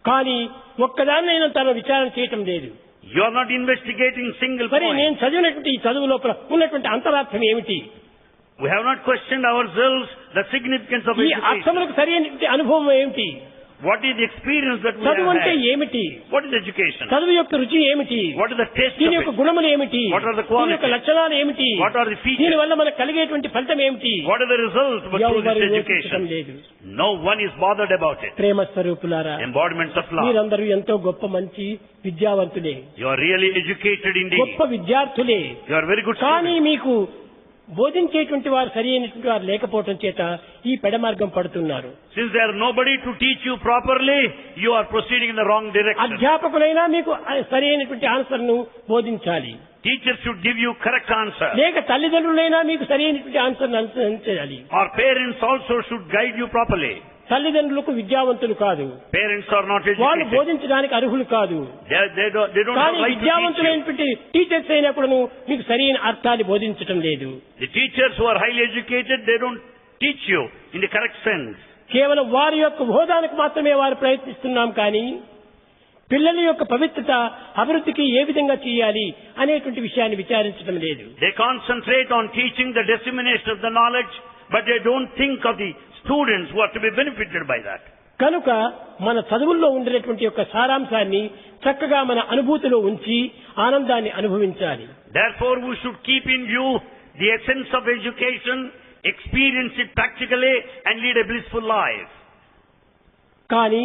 కానీ ఒక్కదాన్నైనా తన విచారణ చేయటం లేదు. You are not investigating single మరి point. నేను చదివినటువంటి ఈ చదువు లోపల ఉన్నటువంటి అంతరార్థం ఏమిటి? We have not questioned ourselves the significance of ఈ education. అర్థములకు సరైన అనుభవం ఏమిటి? What is the experience that we చదువు have అంటే had? ఏమిటి? What is education? చదువు యొక్క రుచి ఏమిటి? What is the taste దీని of యొక్క it? గుణములు ఏమిటి? What are the qualities? దీని యొక్క లక్షణాలు ఏమిటి? What are the features? దీని వల్ల మనకు కలిగేటువంటి ఫలితం ఏమిటి? What are the results of ఎవరు this యోచించడం education? లేదు. No one is bothered about it. ప్రేమ స్వరూపులారా, Embodiments of love. మీరందరూ ఎంతో గొప్ప మంచి విద్యావంతులే, You are really educated indeed. గొప్ప విద్యార్థులే. You are very good కానీ students. మీకు బోధించేటువంటి వారు సరి అయినటువంటి వారు లేకపోవటం చేత ఈ పెడమార్గం పడుతున్నారు. Since there is nobody to teach you properly, you are proceeding in the wrong direction. అధ్యాపకులైనా మీకు సరి అయినటువంటి ఆన్సర్ ను బోధించాలి. Teachers should give you correct answer. లేక తల్లిదండ్రులైనా మీకు సరి అయినటువంటి ఆన్సర్ అనుసరించాలి. Or parents also should guide you properly. తల్లిదండ్రులకు విద్యావంతులు కాదు, Parents are not వాళ్ళు educated. బోధించడానికి అర్హులు కాదు. They don't have కానీ right to teach you. విద్యావంతులైనటువంటి టీచర్స్ అయినప్పుడు మీకు సరైన అర్థాన్ని బోధించటం లేదు. The teachers who are highly educated, they don't teach you in the correct sense. కేవలం వారి యొక్క హోదానికి మాత్రమే వారు ప్రయత్నిస్తున్నాం కానీ పిల్లల యొక్క పవిత్రత అభివృద్ధికి ఏ విధంగా చేయాలి అనేటువంటి విషయాన్ని విచారించడం లేదు. They concentrate on teaching the dissemination of the knowledge, but they don't think of the students who are to be benefited by that. కనుక మన చదువుల్లో ఉండేటువంటి యొక్క సారాంశాన్ని చక్కగా మన అనుభూతిలో ఉంచి ఆనందాన్ని అనుభవించాలి. Therefore, we should keep in view the essence of education, experience it practically, and lead a blissful life. కానీ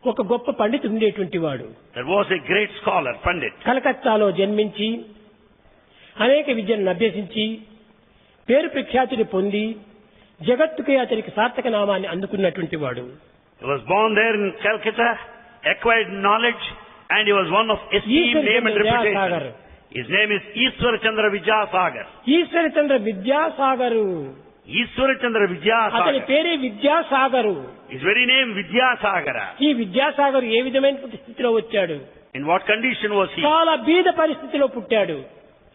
ఒక గొప్ప పండితుడు ఉండేటువంటి వాడు There was a great scholar, Pandit. కలకత్తాలో జన్మించి అనేక విద్యలను అభ్యసించి పేరు ప్రఖ్యాతిని పొంది జగత్తుకే అతనికి సార్థక నామాన్ని అందుకున్నటువంటి వాడు. He was born there in Calcutta, acquired knowledge, and he was one of esteemed name and reputation. His name is Ishwar Chandra Vidyasagar. Eshwara Chandra Vidyasagar. Ishwar Chandra అతని Vidyasagar. పేరే Vidyasagar. His very name Vidyasagara. ఈ విద్యాసాగరు ఏ విధమైనటువంటి స్థితిలో వచ్చాడు? In what condition was he? చాలా బీద పరిస్థితిలో పుట్టాడు.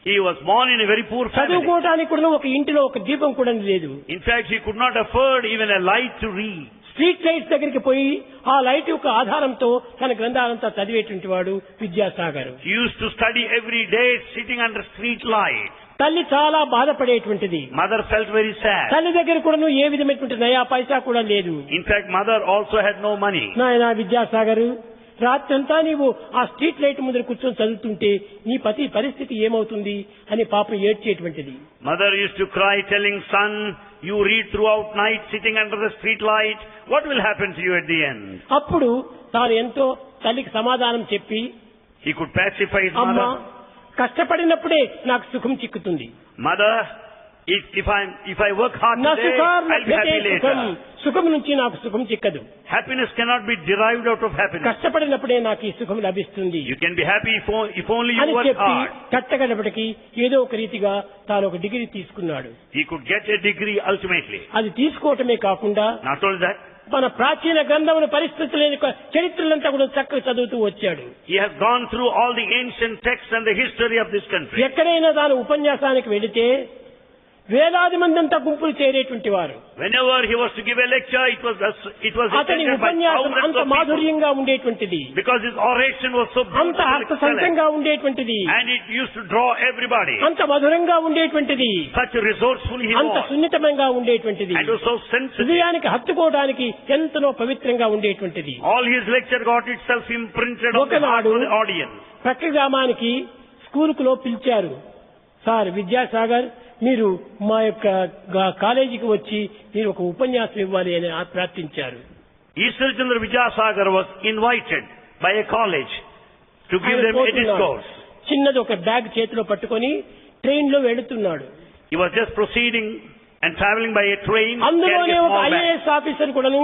He was born in a very poor family. చదువుకోవడానికి కూడా ఒక ఇంటిలో ఒక దీపం కూడా లేదు. In fact, he could not afford even a light to read. Street lights దగ్గరికి పోయి ఆ లైట్ యొక్క ఆధారంతో తన గ్రంథాలంతా చదివేటువంటి వాడు Vidyasagar. He used to study every day sitting under street light. తల్లి చాలా బాధపడేటువంటిది. Mother felt very sad. తల్లి దగ్గర కూడా ఏ విధమైనటువంటి నయా పైసా కూడా లేదు. In fact, mother also had no money. నాయనా విద్యాసాగర్, రాత్రంతా నీవు ఆ స్ట్రీట్ లైట్ ముందర కూర్చొని చదువుతుంటే నీ పతి పరిస్థితి ఏమవుతుంది అని పాపం ఏడ్చేటువంటిది. Mother used to cry telling son, you read throughout night sitting under the street light. What will happen to you at the end? అప్పుడు తాను ఎంతో తల్లికి సమాధానం చెప్పి, He could pacify his అమ్మా mother. కష్టపడినప్పుడే నాకు సుఖం చిక్కుతుంది. Mother, if I work hard నా today, సుఖం I'll be happy సుఖం, later. సుఖం నుంచి నాకు సుఖం చిక్కదు. Happiness cannot be derived out of happiness. కష్టపడినప్పుడే నాకు ఈ సుఖం లభిస్తుంది You can be happy if only you అని work చెప్పి hard. కట్టగడపటికి ఏదో ఒక రీతిగా తాను ఒక డిగ్రీ తీసుకున్నాడు. He could get a degree ultimately. అది తీసుకోవటమే కాకుండా Not only that, మన ప్రాచీన గ్రంథముల పరిస్థితుల యొక్క చరిత్రలంతా కూడా చక్కగా చదువుతూ వచ్చాడు. he has gone through all the ancient texts and the history of this country. ఎక్కడైనా తాను ఉపన్యాసానికి వెళితే వేలాది మంది అంతా గుంపులు చేరేటువంటి వారు. Whenever he was to give a lecture, it was అతని attended by ఉపన్యాసం thousands అంత of people. మాధుర్యంగా ఉండేటువంటిది, Because his oration was so అంత beautiful, అర్థసంతంగా ఉండేటువంటిది, and it used to draw everybody. అంత మధురంగా ఉండేటువంటిది, Such resourceful he అంత was, సున్నితంగా ఉండేటువంటిది, and was so sensitive. హృదయానికి హత్తుకోవడానికి ఎంతనో పవిత్రంగా ఉండేటువంటిది. All his lecture got itself imprinted on the heart ఒకనాడు of the audience. ప్రక్క గ్రామానికి స్కూలుకులో పిలిచారు. సార్ విద్యాసాగర్, మీరు మా యొక్క కాలేజీకి వచ్చి మీరు ఒక ఉపన్యాసం ఇవ్వాలి అని ప్రార్థించారు. Ishwar Chandra Vidyasagar was invited by a college to give them a discourse. చిన్నది ఒక బ్యాగ్ చేతిలో పట్టుకొని ట్రైన్ లో వెళుతున్నాడు. He was just proceeding and traveling by a train. అందులోనే carrying a ఒక small bag. ఐఏఎస్ ఆఫీసర్ కూడాను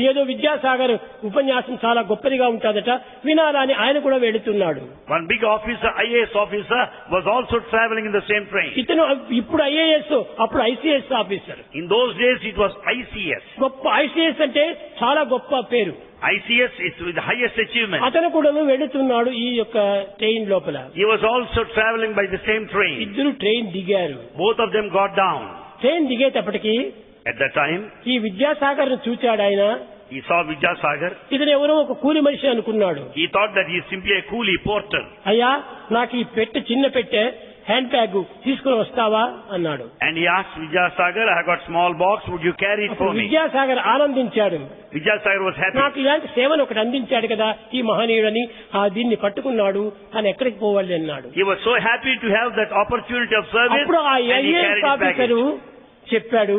ఏదో విద్యాసాగర్ ఉపన్యాసం చాలా గొప్పదిగా ఉంటుందట వినాలని ఆయన కూడా వెళుతున్నాడు. One big officer, IAS officer, was also traveling in the same train. ఇతను ఇప్పుడు ఐఏఎస్, అప్పుడు ICS officer. In those days, it was ICS. గొప్ప ఐసీఎస్ అంటే చాలా గొప్ప పేరు. ICS is with the highest achievement. అతను కూడాను వెళుతున్నాడు ఈ యొక్క ట్రైన్ లోపల. He was also traveling by the same train. ఇద్దరు ట్రైన్ దిగారు. Both of them got down. Train దిగేటప్పటికి At that time, ఈ విద్యాసాగర్ ను చూచాడు ఆయన. he saw Vidyasagar. ఇతను ఎవరో ఒక కూలి మనిషి అనుకున్నాడు. He thought that he is simply a coolie porter. అయ్యా, నాకు ఈ చిన్న పెట్టె హ్యాండ్ బ్యాగ్ తీసుకుని వస్తావా అన్నాడు. And he asked Vidyasagar, I have got small box, would you carry it for me? Vidyasagar ఆనందించాడు. Vidyasagar was happy. నాకు ఇలాంటి సేవను ఒకటి అందించాడు కదా ఈ మహనీయుడని, దీన్ని పట్టుకున్నాడు, అని ఎక్కడికి పోవాలి అన్నాడు. He was so happy to have that opportunity of service, అప్పుడు ఆ and he carried IAS his officer baggage. చెప్పాడు,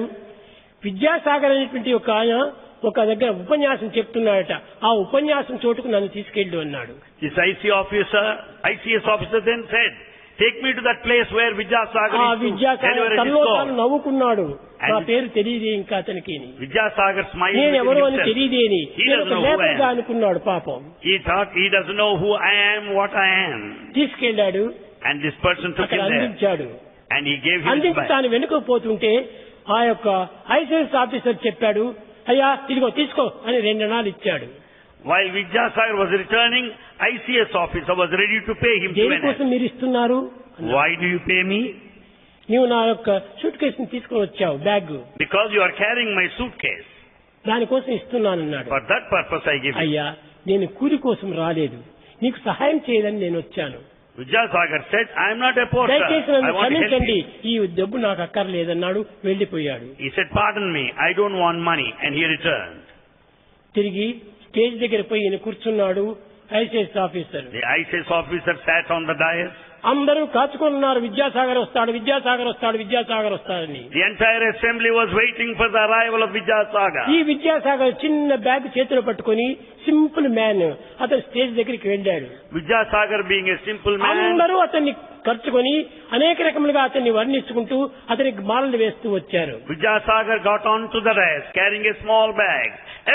విద్యాసాగర్ అనేటువంటి ఒక ఆయన ఒక దగ్గర ఉపన్యాసం చెప్తున్నాడట, ఆ ఉపన్యాసం చోటుకు నన్ను తీసుకెళ్ళు అన్నాడు. This ICS officer then said, Take me to that place where Vidyasagar ఆ is to Vidyasagar deliver his తనలో తాను discourse. నవ్వుకున్నాడు. నా And- పేరు తెలియదే ఇంకా అతనికి, Vidyasagar smiled నేను within ఎవరు అని himself. తెలియదేని He నేను doesn't ఒక know who I లేబర్గా am. అనుకున్నాడు పాపం. He thought he doesn't know who I am, what I am. తీసుకెళ్లాడు, And this person took అక్కడ him there. అందించాడు. And he gave him his అందించి bag. తాను వెనుకకు పోతుంటే ఆ యొక్క ఐసిఎస్ ఆఫీసర్ చెప్పాడు, అయ్యా ఇదిగో తీసుకో అని 2 అణాలు ఇచ్చాడు. While Vidyasagar was returning, ICS officer was ready to pay him 2 దేనికోసం మీరు ఇస్తున్నారు? Why do you pay me? నీవు నా యొక్క సూట్ కేసుని తీసుకొని వచ్చావు, bag, Because you are carrying my suitcase. దానికోసం ఇస్తున్నానన్నాడు. For that purpose I give you. అయ్యా నేను కూలి కోసం రాలేదు, నీకు సహాయం చేయదని నేను వచ్చాను. Vidyasagar said, I am not a porter. దయచేసి నన్ను I want to help క్షమించండి, you. ఈ డబ్బు నాకు అక్కర్లేదన్నాడు, వెళ్లిపోయాడు. He said, pardon me, I don't want money. And he returned. తిరిగి స్టేజ్ దగ్గర పోయి ఈయన కూర్చున్నాడు. ICS officer The ICS officer sat on the dais. అందరూ కాచుకున్నారు, విద్యాసాగర్ వస్తాడు, విద్యాసాగర్ వస్తాడు, విద్యాసాగర్ వస్తాడని. The entire assembly was waiting for the arrival of Vidyasagar. ఈ విద్యాసాగర్ చిన్న బ్యాగ్ చేతిలో పట్టుకొని సింపుల్ మ్యాన్ అతను స్టేజ్ దగ్గరికి వెళ్ళాడు. Vidyasagar being a simple man, అందరూ అతన్ని ఖర్చుకొని అనేక రకములుగా అతన్ని వర్ణించుకుంటూ అతనికి మాలలు వేస్తూ వచ్చారు. Vidyasagar got onto the dais carrying a small bag.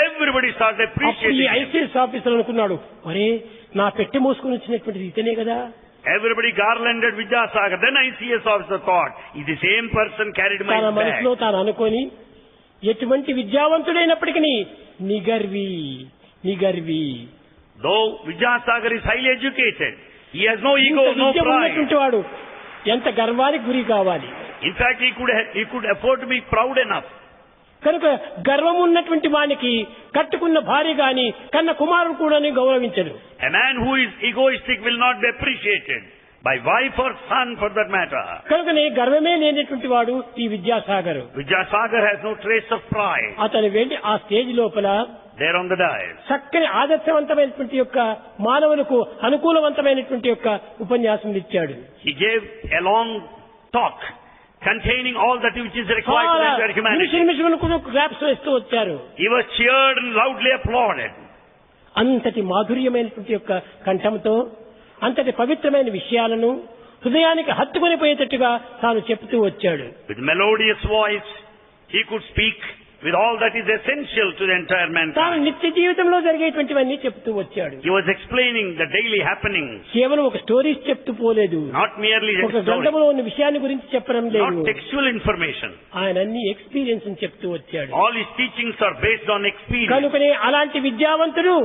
Everybody started అప్పుడు ఈ appreciating him. ఐసిఎస్ ఆఫీసర్ అనుకున్నాడు, ఒరే నా పెట్టె మోసుకొని వచ్చినటువంటిది ఇతనే కదా. Everybody garlanded Vidyasagar. Then ICS officer thought, is the same person carried my తన bag. మనసులో తాను అనుకొని ఎటువంటి విద్యావంతుడైనప్పటికీ నిగర్వి నిగర్వి Though Vidyasagar is highly educated, he has no ఇంత ego, no విద్య pride. ఉన్నటువంటి వాడు ఎంత గర్వానికి గురి కావాలి. In fact, he could afford to be proud enough. కనుక గర్వం ఉన్నటువంటి వానికి కట్టుకున్న భార్య గాని కన్న కుమారుడు కూడా గౌరవించడు. A man who is egoistic will not be appreciated by wife or son for that matter. కనుకనే గర్వమే లేనటువంటి వాడు ఈ Vidyasagar. Vidyasagar has no trace of pride. అతను వెళ్లి ఆ స్టేజ్ లోపల There on the dais. చక్కని ఆదర్శవంతమైనటువంటి యొక్క మానవులకు అనుకూలవంతమైనటువంటి యొక్క ఉపన్యాసం ఇచ్చాడు. He gave a long talk containing all that which is required to enter humanity. నిమిషములకు క్లాప్స్ వేస్తూ వచ్చారు. He was cheered and loudly applauded. అంతటి మాధుర్యమైనటువంటి యొక్క కంఠంతో అంతటి పవిత్రమైన విషయాలను హృదయానికి హత్తుకొని పోయేటట్టుగా తాను చెప్తూ వచ్చాడు. With melodious voice, he could speak with all that is essential to the entire తాను mankind. నిత్య జీవితంలో జరిగేటువంటివన్నీ చెప్తూ వచ్చాడు. He was explaining the daily happenings, కేవలం ఒక స్టోరీస్ చెప్తూ పోలేదు, not merely a ఒక story, గ్రంథంలో ఉన్న విషయాన్ని గురించి చెప్పడం not లేదు. textual information. ఆయన అన్ని ఎక్స్పీరియన్స్ అని చెప్తూ వచ్చాడు. All his teachings are based on experience. కనుకనే అలాంటి విద్యావంతుడు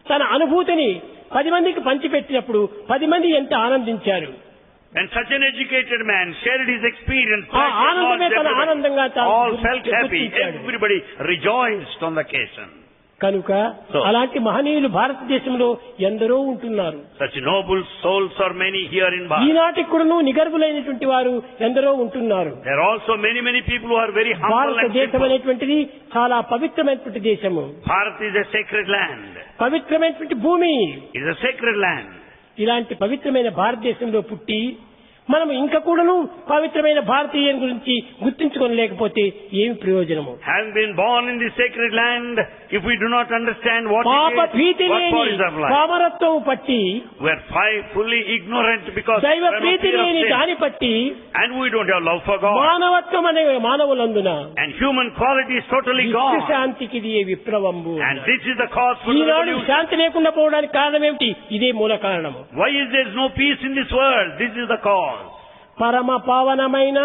తన అనుభూతిని 10 మందికి పంచిపెట్టినప్పుడు 10 మంది ఎంత ఆనందించారు. When such an educated man shared his experience, ఆ ఆనందమే తన ఆనందంగా తాను all felt happy. గుర్తించాడు. Everybody rejoiced on the occasion. కనుక So- అలాంటి మహనీయులు భారతదేశంలో ఎందరో ఉంటున్నారు. Such noble souls are many here in Bharat. ఈనాటికి కూడాను నిగర్వులైనటువంటి వారు ఎందరో ఉంటున్నారు. There are also many people who are very humble and భారతదేశం simple. అనేటువంటిది చాలా పవిత్రమైనటువంటి దేశము, Bharat is a sacred land. పవిత్రమైనటువంటి భూమి. It is a sacred land. ఇలాంటి పవిత్రమైన భారతదేశంలో పుట్టి మనం ఇంకా కూడాను పవిత్రమైన భారతీయం గురించి గుర్తించుకోలేకపోతే ఏమి ప్రయోజనము? Having been born in the sacred land, if we do not understand what పాప it is, భీతి what లేని point of life? పామరత్వం పట్టి We are fully ignorant because దైవ we have no Preethi fear of లేని sin. దాని పట్టి And we don't have love for God. మానవత్వం అనే మానవులందున And human quality is totally gone. శాంతికి ఇది విప్లవంబు. And this is the cause for the Eenadu revolution. శాంతి లేకుండా పోవడానికి కారణం ఏమిటి? ఇదే మూల కారణము. Why is there no peace in this world? This is the cause. పరమ పావనమైన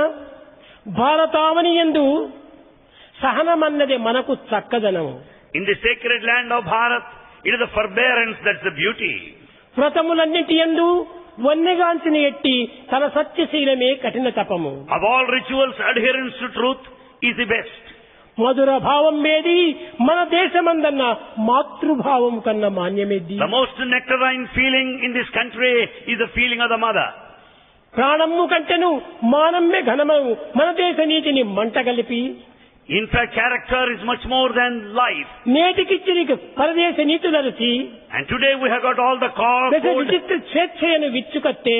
భారతావని యందు సహనమన్నది మనకు చక్కదనము. In the sacred land of Bharat, it is the forbearance that's the beauty. వ్రతములన్నిటి యందు వన్నెగాంచిన ఎట్టి తన సత్యశీలమే కఠిన తపము. Of all rituals, adherence to truth is the best. మధుర భావం మేది మన దేశమందన్న మాతృభావం కన్నా మాన్యమేది. The most nectarine feeling in this country is the feeling of the mother. ప్రాణము కంటెను మానమ్మే ఘనమము మన దేశ నీతిని మంట కలిపి. In fact, character is much more than life. నేటికిచ్చి నీకు పరదేశ నీతులరసి And today we have got all the దశ code. విచిత్ర స్వేచ్ఛయను విచ్చుకట్టే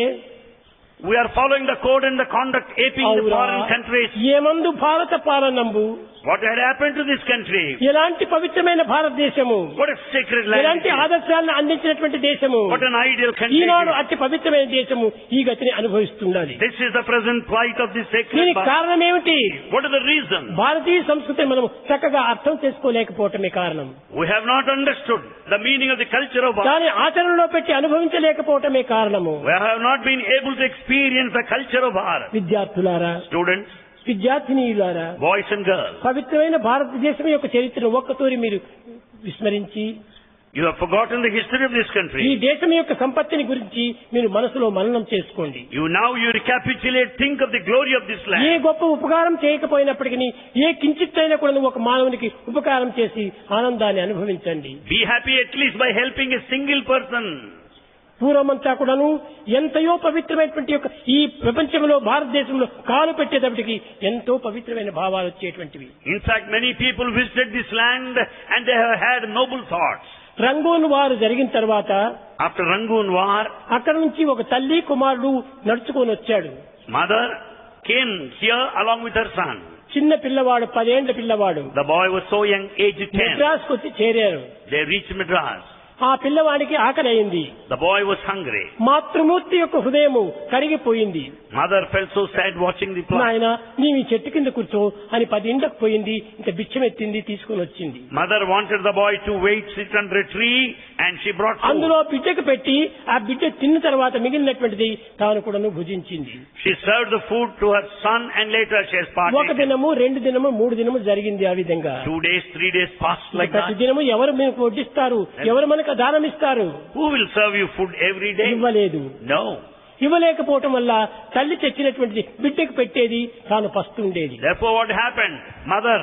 We are following the code and the conduct aping the అవునా? foreign countries. ఏమందు భారత పాలనంబు What had happened to this country? ఎలాంటి పవిత్రమైన భారతదేశము, What a sacred land. ఎలాంటి ఆదర్శాలను అందించినటువంటి దేశము, What an ideal country. ఈనాడు అతి పవిత్రమైన దేశము ఈ గతిని అనుభవిస్తున్నది. This is the present plight of this sacred దీనికి Bharat. కారణం ఏమిటి? What is the reason? భారతీయ సంస్కృతిని మనం చక్కగా అర్థం చేసుకోలేకపోవటమే కారణం. We have not understood the meaning of the culture of Bharat. దాని ఆచరణలో పెట్టి అనుభవించలేకపోవటమే కారణము. We have not been able to experience the culture of Bharat. విద్యార్థులారా, Students, విద్యార్థినీయులారా, boys and girls, పవిత్రమైన భారతదేశం యొక్క చరిత్రను ఒక్కతోరి మీరు విస్మరించి you have forgotten the history of this ఈ country. దేశం యొక్క సంపత్తిని గురించి మీరు మనసులో మననం చేసుకోండి. You recapitulate, think of the glory of this A land. గొప్ప ఉపకారం చేయకపోయినప్పటికీ ఏ కించిత్తైనా కూడా ఒక మానవునికి ఉపకారం చేసి ఆనందాన్ని అనుభవించండి. Be happy at least by helping a single person. పూర్వమంతా కూడాను ఎంతయో పవిత్రమైనటువంటి యొక్క ఈ ప్రపంచంలో భారతదేశంలో కాలు పెట్టేటప్పటికి ఎంతో పవిత్రమైన భావాలు వచ్చేటువంటివి. In fact, many people visited this land and they have had noble thoughts. Rangoon వారు జరిగిన తర్వాత After Rangoon war, అక్కడ నుంచి ఒక తల్లి కుమారుడు నడుచుకొని వచ్చాడు. mother came here along with her son. చిన్న పిల్లవాడు, 10 ఏళ్ల పిల్లవాడు. The boy was so young, aged 10. మెడ్రాస్కు వచ్చి చేరారు. They reached Madras. ఆ పిల్లవాడికి ఆకలి అయింది. The boy was hungry. మాతృమూర్తి యొక్క హృదయము కరిగిపోయింది. Mother felt so sad watching the plant. నాయన నీవు ఈ చెట్టు కింద కూర్చో అని 10 ఇండ్లకు పోయింది. ఇంత బిచ్చం ఎత్తింది, తీసుకుని వచ్చింది. Mother wanted the boy to wait, sit under a tree, and she brought food. అందులో బిడ్డకు పెట్టి ఆ బిడ్డ తిన్న తర్వాత మిగిలినటువంటిది తాను కూడాను భుజించింది. She served the food to her son and later she has ఒక partaken. దినము, 2 దినము, 3 దినము జరిగింది. ఆ విధంగా 2 days, 3 days passed like ప్రతి that. దినము ఎవరు మనకు వడ్డిస్తారు, ఎవరు మనకు దానం ఇస్తారు? Who will serve you food every day? ఇవ్వలేదు. No. ఇవ్వలేకపోవటం వల్ల తల్లి తెచ్చినటువంటి బిడ్డకు పెట్టేది, తాను పస్తుండేది. Therefore what happened? Mother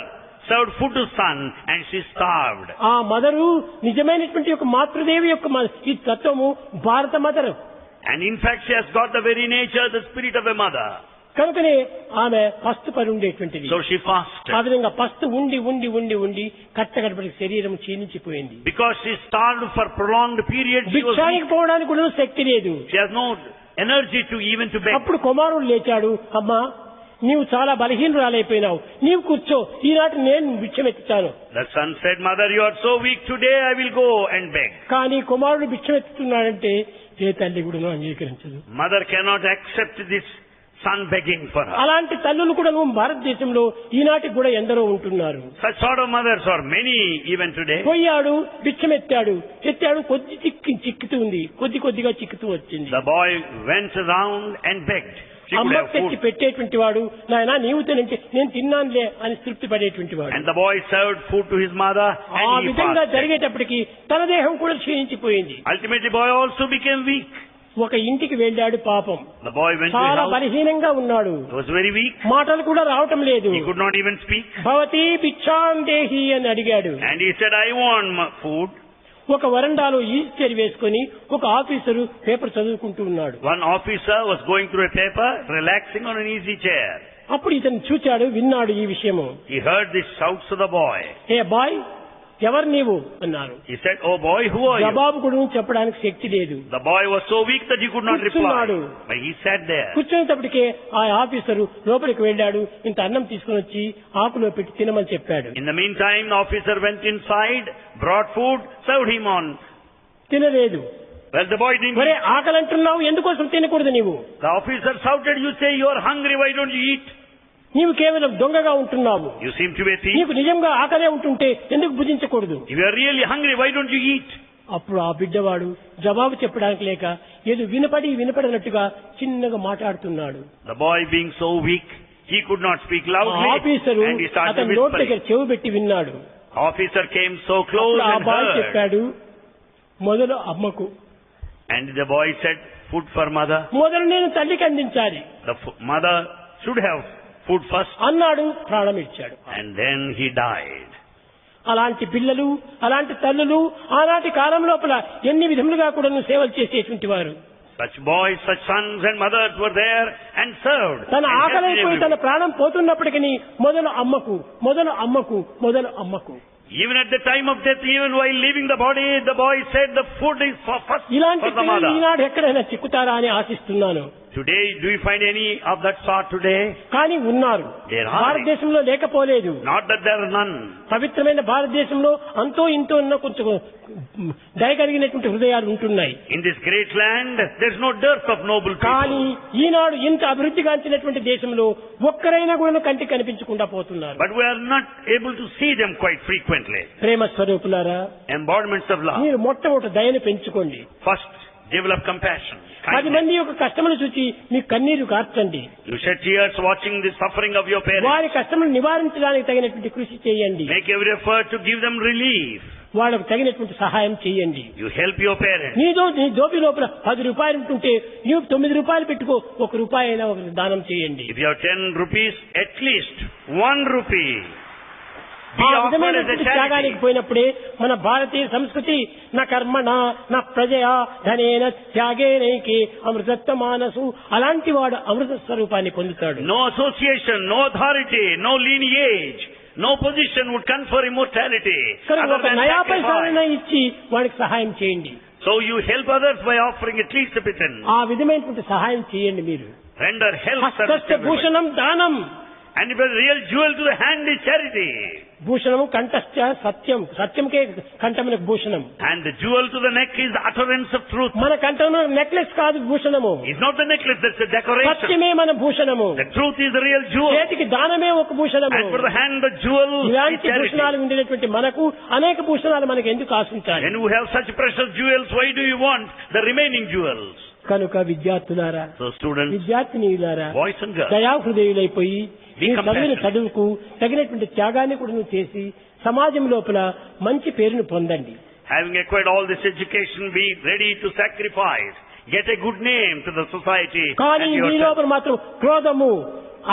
served food to son and she starved. ఆ మదరు నిజమైనటువంటి ఒక మాతృదేవి యొక్క ఈ తత్వము భారత mother. And in fact she has got the very nature, the spirit of a mother. కనుకనే ఆమె పస్తు పడి ఉండేటువంటిది. So she fasted. ఆ విధంగా పస్తు ఉండి ఉండి ఉండి ఉండి కట్టగడపటి శరీరం క్షీణించిపోయింది. Because she starved for prolonged periods, she was భిక్షానికి weak. పోవడానికి కూడా శక్తి లేదు. She has no energy to even to beg. అప్పుడు కుమారుడు లేచాడు. అమ్మా, నీవు చాలా బలహీనురాలైపోయినావు, నీవు కూర్చో, ఈనాటి నేను భిక్షమెత్తుతాను. The son said, Mother, you are so weak, today I will go and beg. కానీ కుమారుడు భిక్షమెత్తుతున్నాడంటే ఏ తల్లి కూడా అంగీకరించదు. Mother cannot accept this son begging for her. అలాంటి తల్లులు కూడా భారతదేశంలో ఈనాటికి కూడా ఎందరో ఉంటున్నారు. Such sort of mothers are many even today. పోయాడు, భిక్షమెత్తాడు, ఎత్తాడు, కొద్ది చిక్కుతూ ఉంది, కొద్దిగా చిక్కుతూ వచ్చింది. The boy went around and begged. She could అమ్మ have తెచ్చి food. పెట్టేటువంటి వాడు, నాయన నీవు తినంటే నేను తిన్నానులే అని తృప్తి పడేటువంటి వాడు. And the boy served food to his mother ఆ and he విధంగా fasted. జరిగేటప్పటికి తన దేహం కూడా క్షీణించిపోయింది. Ultimately, boy also became weak. ఒక ఇంటికి వెళ్ళాడు. పాపం, The boy went to his చాలా house. బలహీనంగా ఉన్నాడు. He was very weak. మాటలు కూడా రావటం లేదు. He could not even speak. భవతి భిక్షాం దేహి అని అడిగాడు. And he said, I want food. ఒక వరండాలో ఈస్టర్ వేసుకొని ఒక ఆఫీసరు పేపర్ చదువుకుంటూ ఉన్నాడు. One officer was going through a paper, relaxing on an easy chair. అప్పుడు ఇతను చూచాడు, విన్నాడు ఈ విషయము. He heard the shouts of the boy. ఏ బాయ్, ఎవరు నీవు అన్నారు. He said, Oh boy, who are you? జవాబు కూడా చెప్పడానికి శక్తి లేదు. The boy was so weak that he could not reply. కూర్చున్నాడు. But he sat there. కూర్చునేటప్పటికే ఆ ఆఫీసరు లోపలికి వెళ్ళాడు. ఇంత అన్నం తీసుకుని వచ్చి ఆకులో పెట్టి తినమని చెప్పాడు. In the meantime, the officer went inside, brought food, served him on. తినలేదు. Well, the boy didn't మరే eat. ఆకలి అంటున్నావు, ఎందుకోసం తినకూడదు నీవు? The officer shouted, You say you are hungry, why don't you eat? నీవు కేవలం దొంగగా ఉంటున్నావు. You seem to be a thief. నీకు నిజంగా ఆకలే ఉంటుంటే ఎందుకు భుజించకూడదు? If you are really hungry, why don't you eat? అప్పుడు ఆ బిడ్డవాడు జవాబు చెప్పడానికి లేక ఏదో వినపడినట్టుగా చిన్నగా మాట్లాడుతున్నాడు. The boy being so weak, he could not speak ఆ loudly officer and he started అతని నోటి దగ్గర whispering. చెవి పెట్టి విన్నాడు. Officer came so close అప్పుడు ఆ and బాయ్ heard. చెప్పాడు, మొదలు అమ్మకు, And the boy said, Food for mother. మొదలు నేను తల్లికి అందించాలి The mother should have food first. అన్నాడు. ప్రాణం ఇచ్చాడు. And then he died. అలాంటి పిల్లలు, అలాంటి తల్లులు ఆనాటి కాలం లోపల ఎన్ని విధములుగా కూడా సేవలు చేసేటువంటి వారు. Such boys, such sons and mothers were there and served. తన and helped ఆకలైపోయి తన everyone. ప్రాణం పోతున్నప్పటికీ మొదలు అమ్మకు, మొదలు అమ్మకు, మొదలు అమ్మకు. Even at the time of death, even while leaving the body, the boy said the food is first ఇలాంటి for the పిల్లలు mother. ఈనాడు ఎక్కడైనా చిక్కుతారా అని ఆశిస్తున్నాను. Today, do you find any of that sort today? కానీ ఉన్నారు. There are. భారతదేశంలో లేకపోలేదు. Not that there are none. పవిత్రమైన భారతదేశంలో అంతో ఇంతో ఉన్న కొంచెం దయగలిగినటువంటి హృదయాలు ఉంటున్నాయి. In this great land, there is no dearth of noble కానీ people. ఈనాడు ఇంత అభివృద్ధిగాంచినటువంటి దేశంలో ఒక్కరైనా కూడా కంటికి కనిపించకుండా పోతున్నారు. But we are not able to see them quite frequently. ప్రేమ స్వరూపులారా, Embodiments of love. మీరు మొట్టమొదటి దయను పెంచుకోండి. First, develop compassion. 10 మంది యొక్క కష్టములు చూసి మీ కన్నీరు కార్చండి. You shed tears watching the suffering of your parents. వారి కష్టములు నివారించడానికి తగినటువంటి కృషి చేయండి. Make every effort to give them relief. వాళ్ళకు తగినటువంటి సహాయం చేయండి. You help your parents. నీ దోపి లోపల 10 రూపాయలు ఉంటుంటే నీవు 9 రూపాయలు పెట్టుకో, 1 రూపాయి అయినా ఒక దానం చేయండి. If you have 10 rupees, at least 1 rupee. Be ఆ offered as a విధమైనటువంటి త్యాగానికి charity. పోయినప్పుడే మన భారతీయ సంస్కృతి నా కర్మణ నా ప్రజయా ధనేన త్యాగేనైకి అమృతత్వ మానసు, అలాంటి వాడు అమృత స్వరూపాన్ని పొందుతాడు. No association, no authority, no lineage, no position would confer immortality. కనుక other ఒక than నయా sacrifice. పైసాలైనా ఇచ్చి వాడికి సహాయం చేయండి. So you help others by offering at least a pittance. ఆ విధమైనటువంటి సహాయం చేయండి. మీరు Render help service to హస్తస్య everybody. Bhushanam దానం, And if a real jewel to the hand is charity. భూషణము కంఠశ్చ Satyam, సత్యంకే కంఠమునకు Bhushanam. And the jewel to the neck is the utterance of truth. మన కంఠంలో necklace కాదు భూషణము, It's not the necklace, that's a decoration. సత్యమే మన భూషణము. The truth is the real jewel. చేతికి దానమే ఒక భూషణము. And for the hand, the jewel is ఇలాంటి charity. భూషణాలు ఉండేటువంటి మనకు అనేక భూషణాలు మనకు ఎందుకు ఆశించాలి? When you have such precious jewels, why do you want the remaining jewels? కనుక విద్యార్థులారా, So students, విద్యార్థినీయులారా, boys and girls, దయాహృదయులైపోయి Be మీ చదివిన compassionate. చదువుకు తగినటువంటి త్యాగాన్ని కూడా నువ్వు చేసి సమాజం లోపల మంచి పేరును పొందండి. having acquired all this education, be ready to sacrifice. Get a good name to the society కానీ and మీ yourself. లోపల మాత్రం క్రోధము,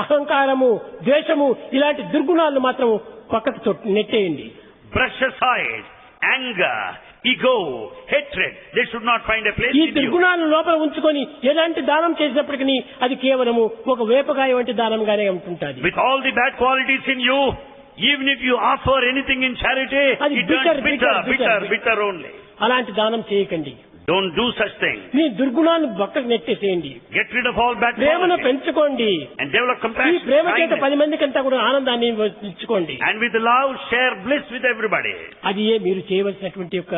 అహంకారము, ద్వేషము ఇలాంటి దుర్గుణాలను మాత్రం పక్కకు నెట్టేయండి. Brush aside anger, ego, hatred. They should not find a place ఈ in you. దుర్గుణాలను లోపల ఉంచుకొని ఎలాంటి దానం చేసినప్పటికీ అది కేవలము ఒక వేపకాయ వంటి దానంగానే ఉంటుంటుంది. With all the bad qualities in you, even if you offer anything in charity, అది it turns bitter. bitter only. అలాంటి దానం చేయకండి. Don't do such things. మీ దుర్గుణాలను పక్కకు నెట్టేసేయండి. Get rid of all bad ప్రేమను qualities పెంచుకోండి. and develop ఈ compassion, ప్రేమ చేత kindness. 10 మందికంతా కూడా ఆనందాన్ని ఇచ్చుకోండి. And with love, share bliss with everybody. అది మీరు చేయవలసినటువంటి యొక్క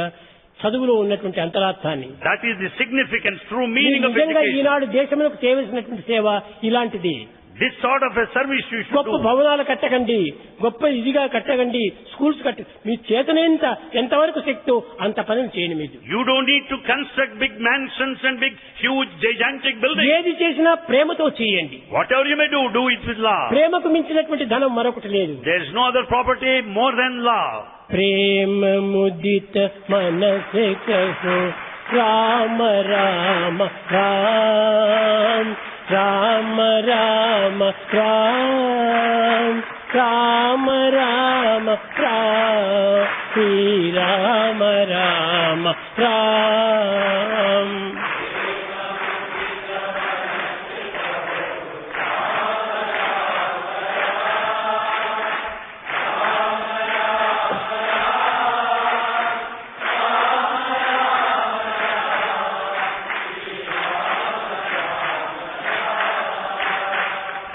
చదువులో ఉన్నటువంటి అంతరార్థాన్ని. That is the significance, true మీరు meaning of నిజంగా education. ఈనాడు దేశములకు చేయవలసినటువంటి సేవ ఇలాంటిది. This sort of a service you should గొప్ప do. భవనాలు కట్టకండి, గొప్ప ఇదిగా కట్టకండి, స్కూల్స్ మీ చేతనేంత ఎంతవరకు శక్తో అంత పనులు చేయండి. మీరు You don't need to construct big mansions and big, huge, gigantic buildings. ఏది చేసినా ప్రేమతో చేయండి. Whatever you may do it with love. ప్రేమకు మించినటువంటి ధనం మరొకటి లేదు. There is no other property more than love. ప్రేమ ముదిత మనసే కహో రామ రామ రామ రామ రామ రామ రామ రామ రామ శ్రీ రామ రామ రామ.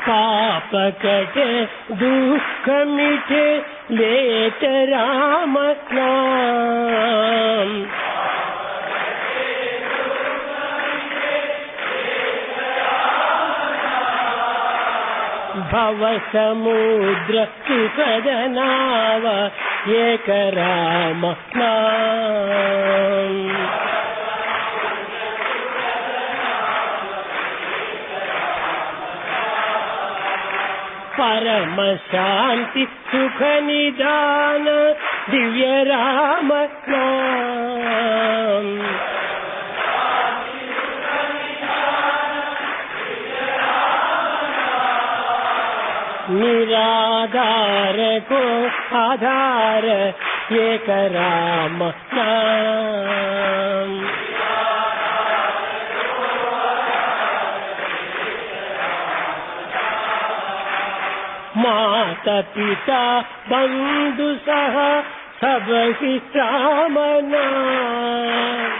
पाप कटे दुख मिटे लेत राम नाम. भव समुद्र सुखद नाव एक राम नाम. परम शांति सुख निदान दिव्य राम नाम. निराधार को आधार एक राम नाम. माता पिता बंधु सह सब ही राम नाम.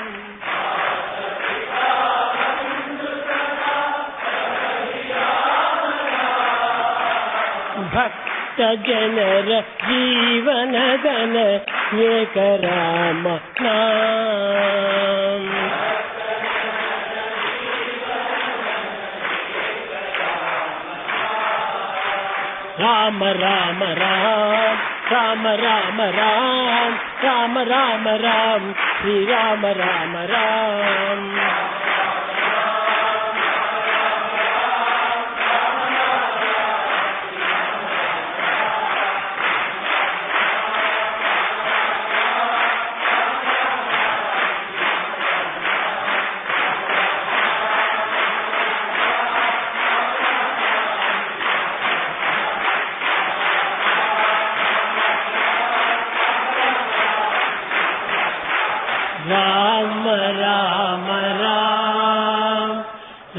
భక్త జనర జీవనదన ఏక రామ నామ. రామ రామ రామ రామ రామ రామ రామ రామ రామ శ్రీ రామ రామ రామ. రామ రామ రామ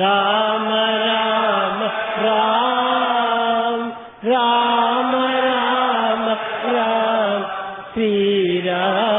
రామ రామ రామ రామ రామ రామ శ్రీ రామ.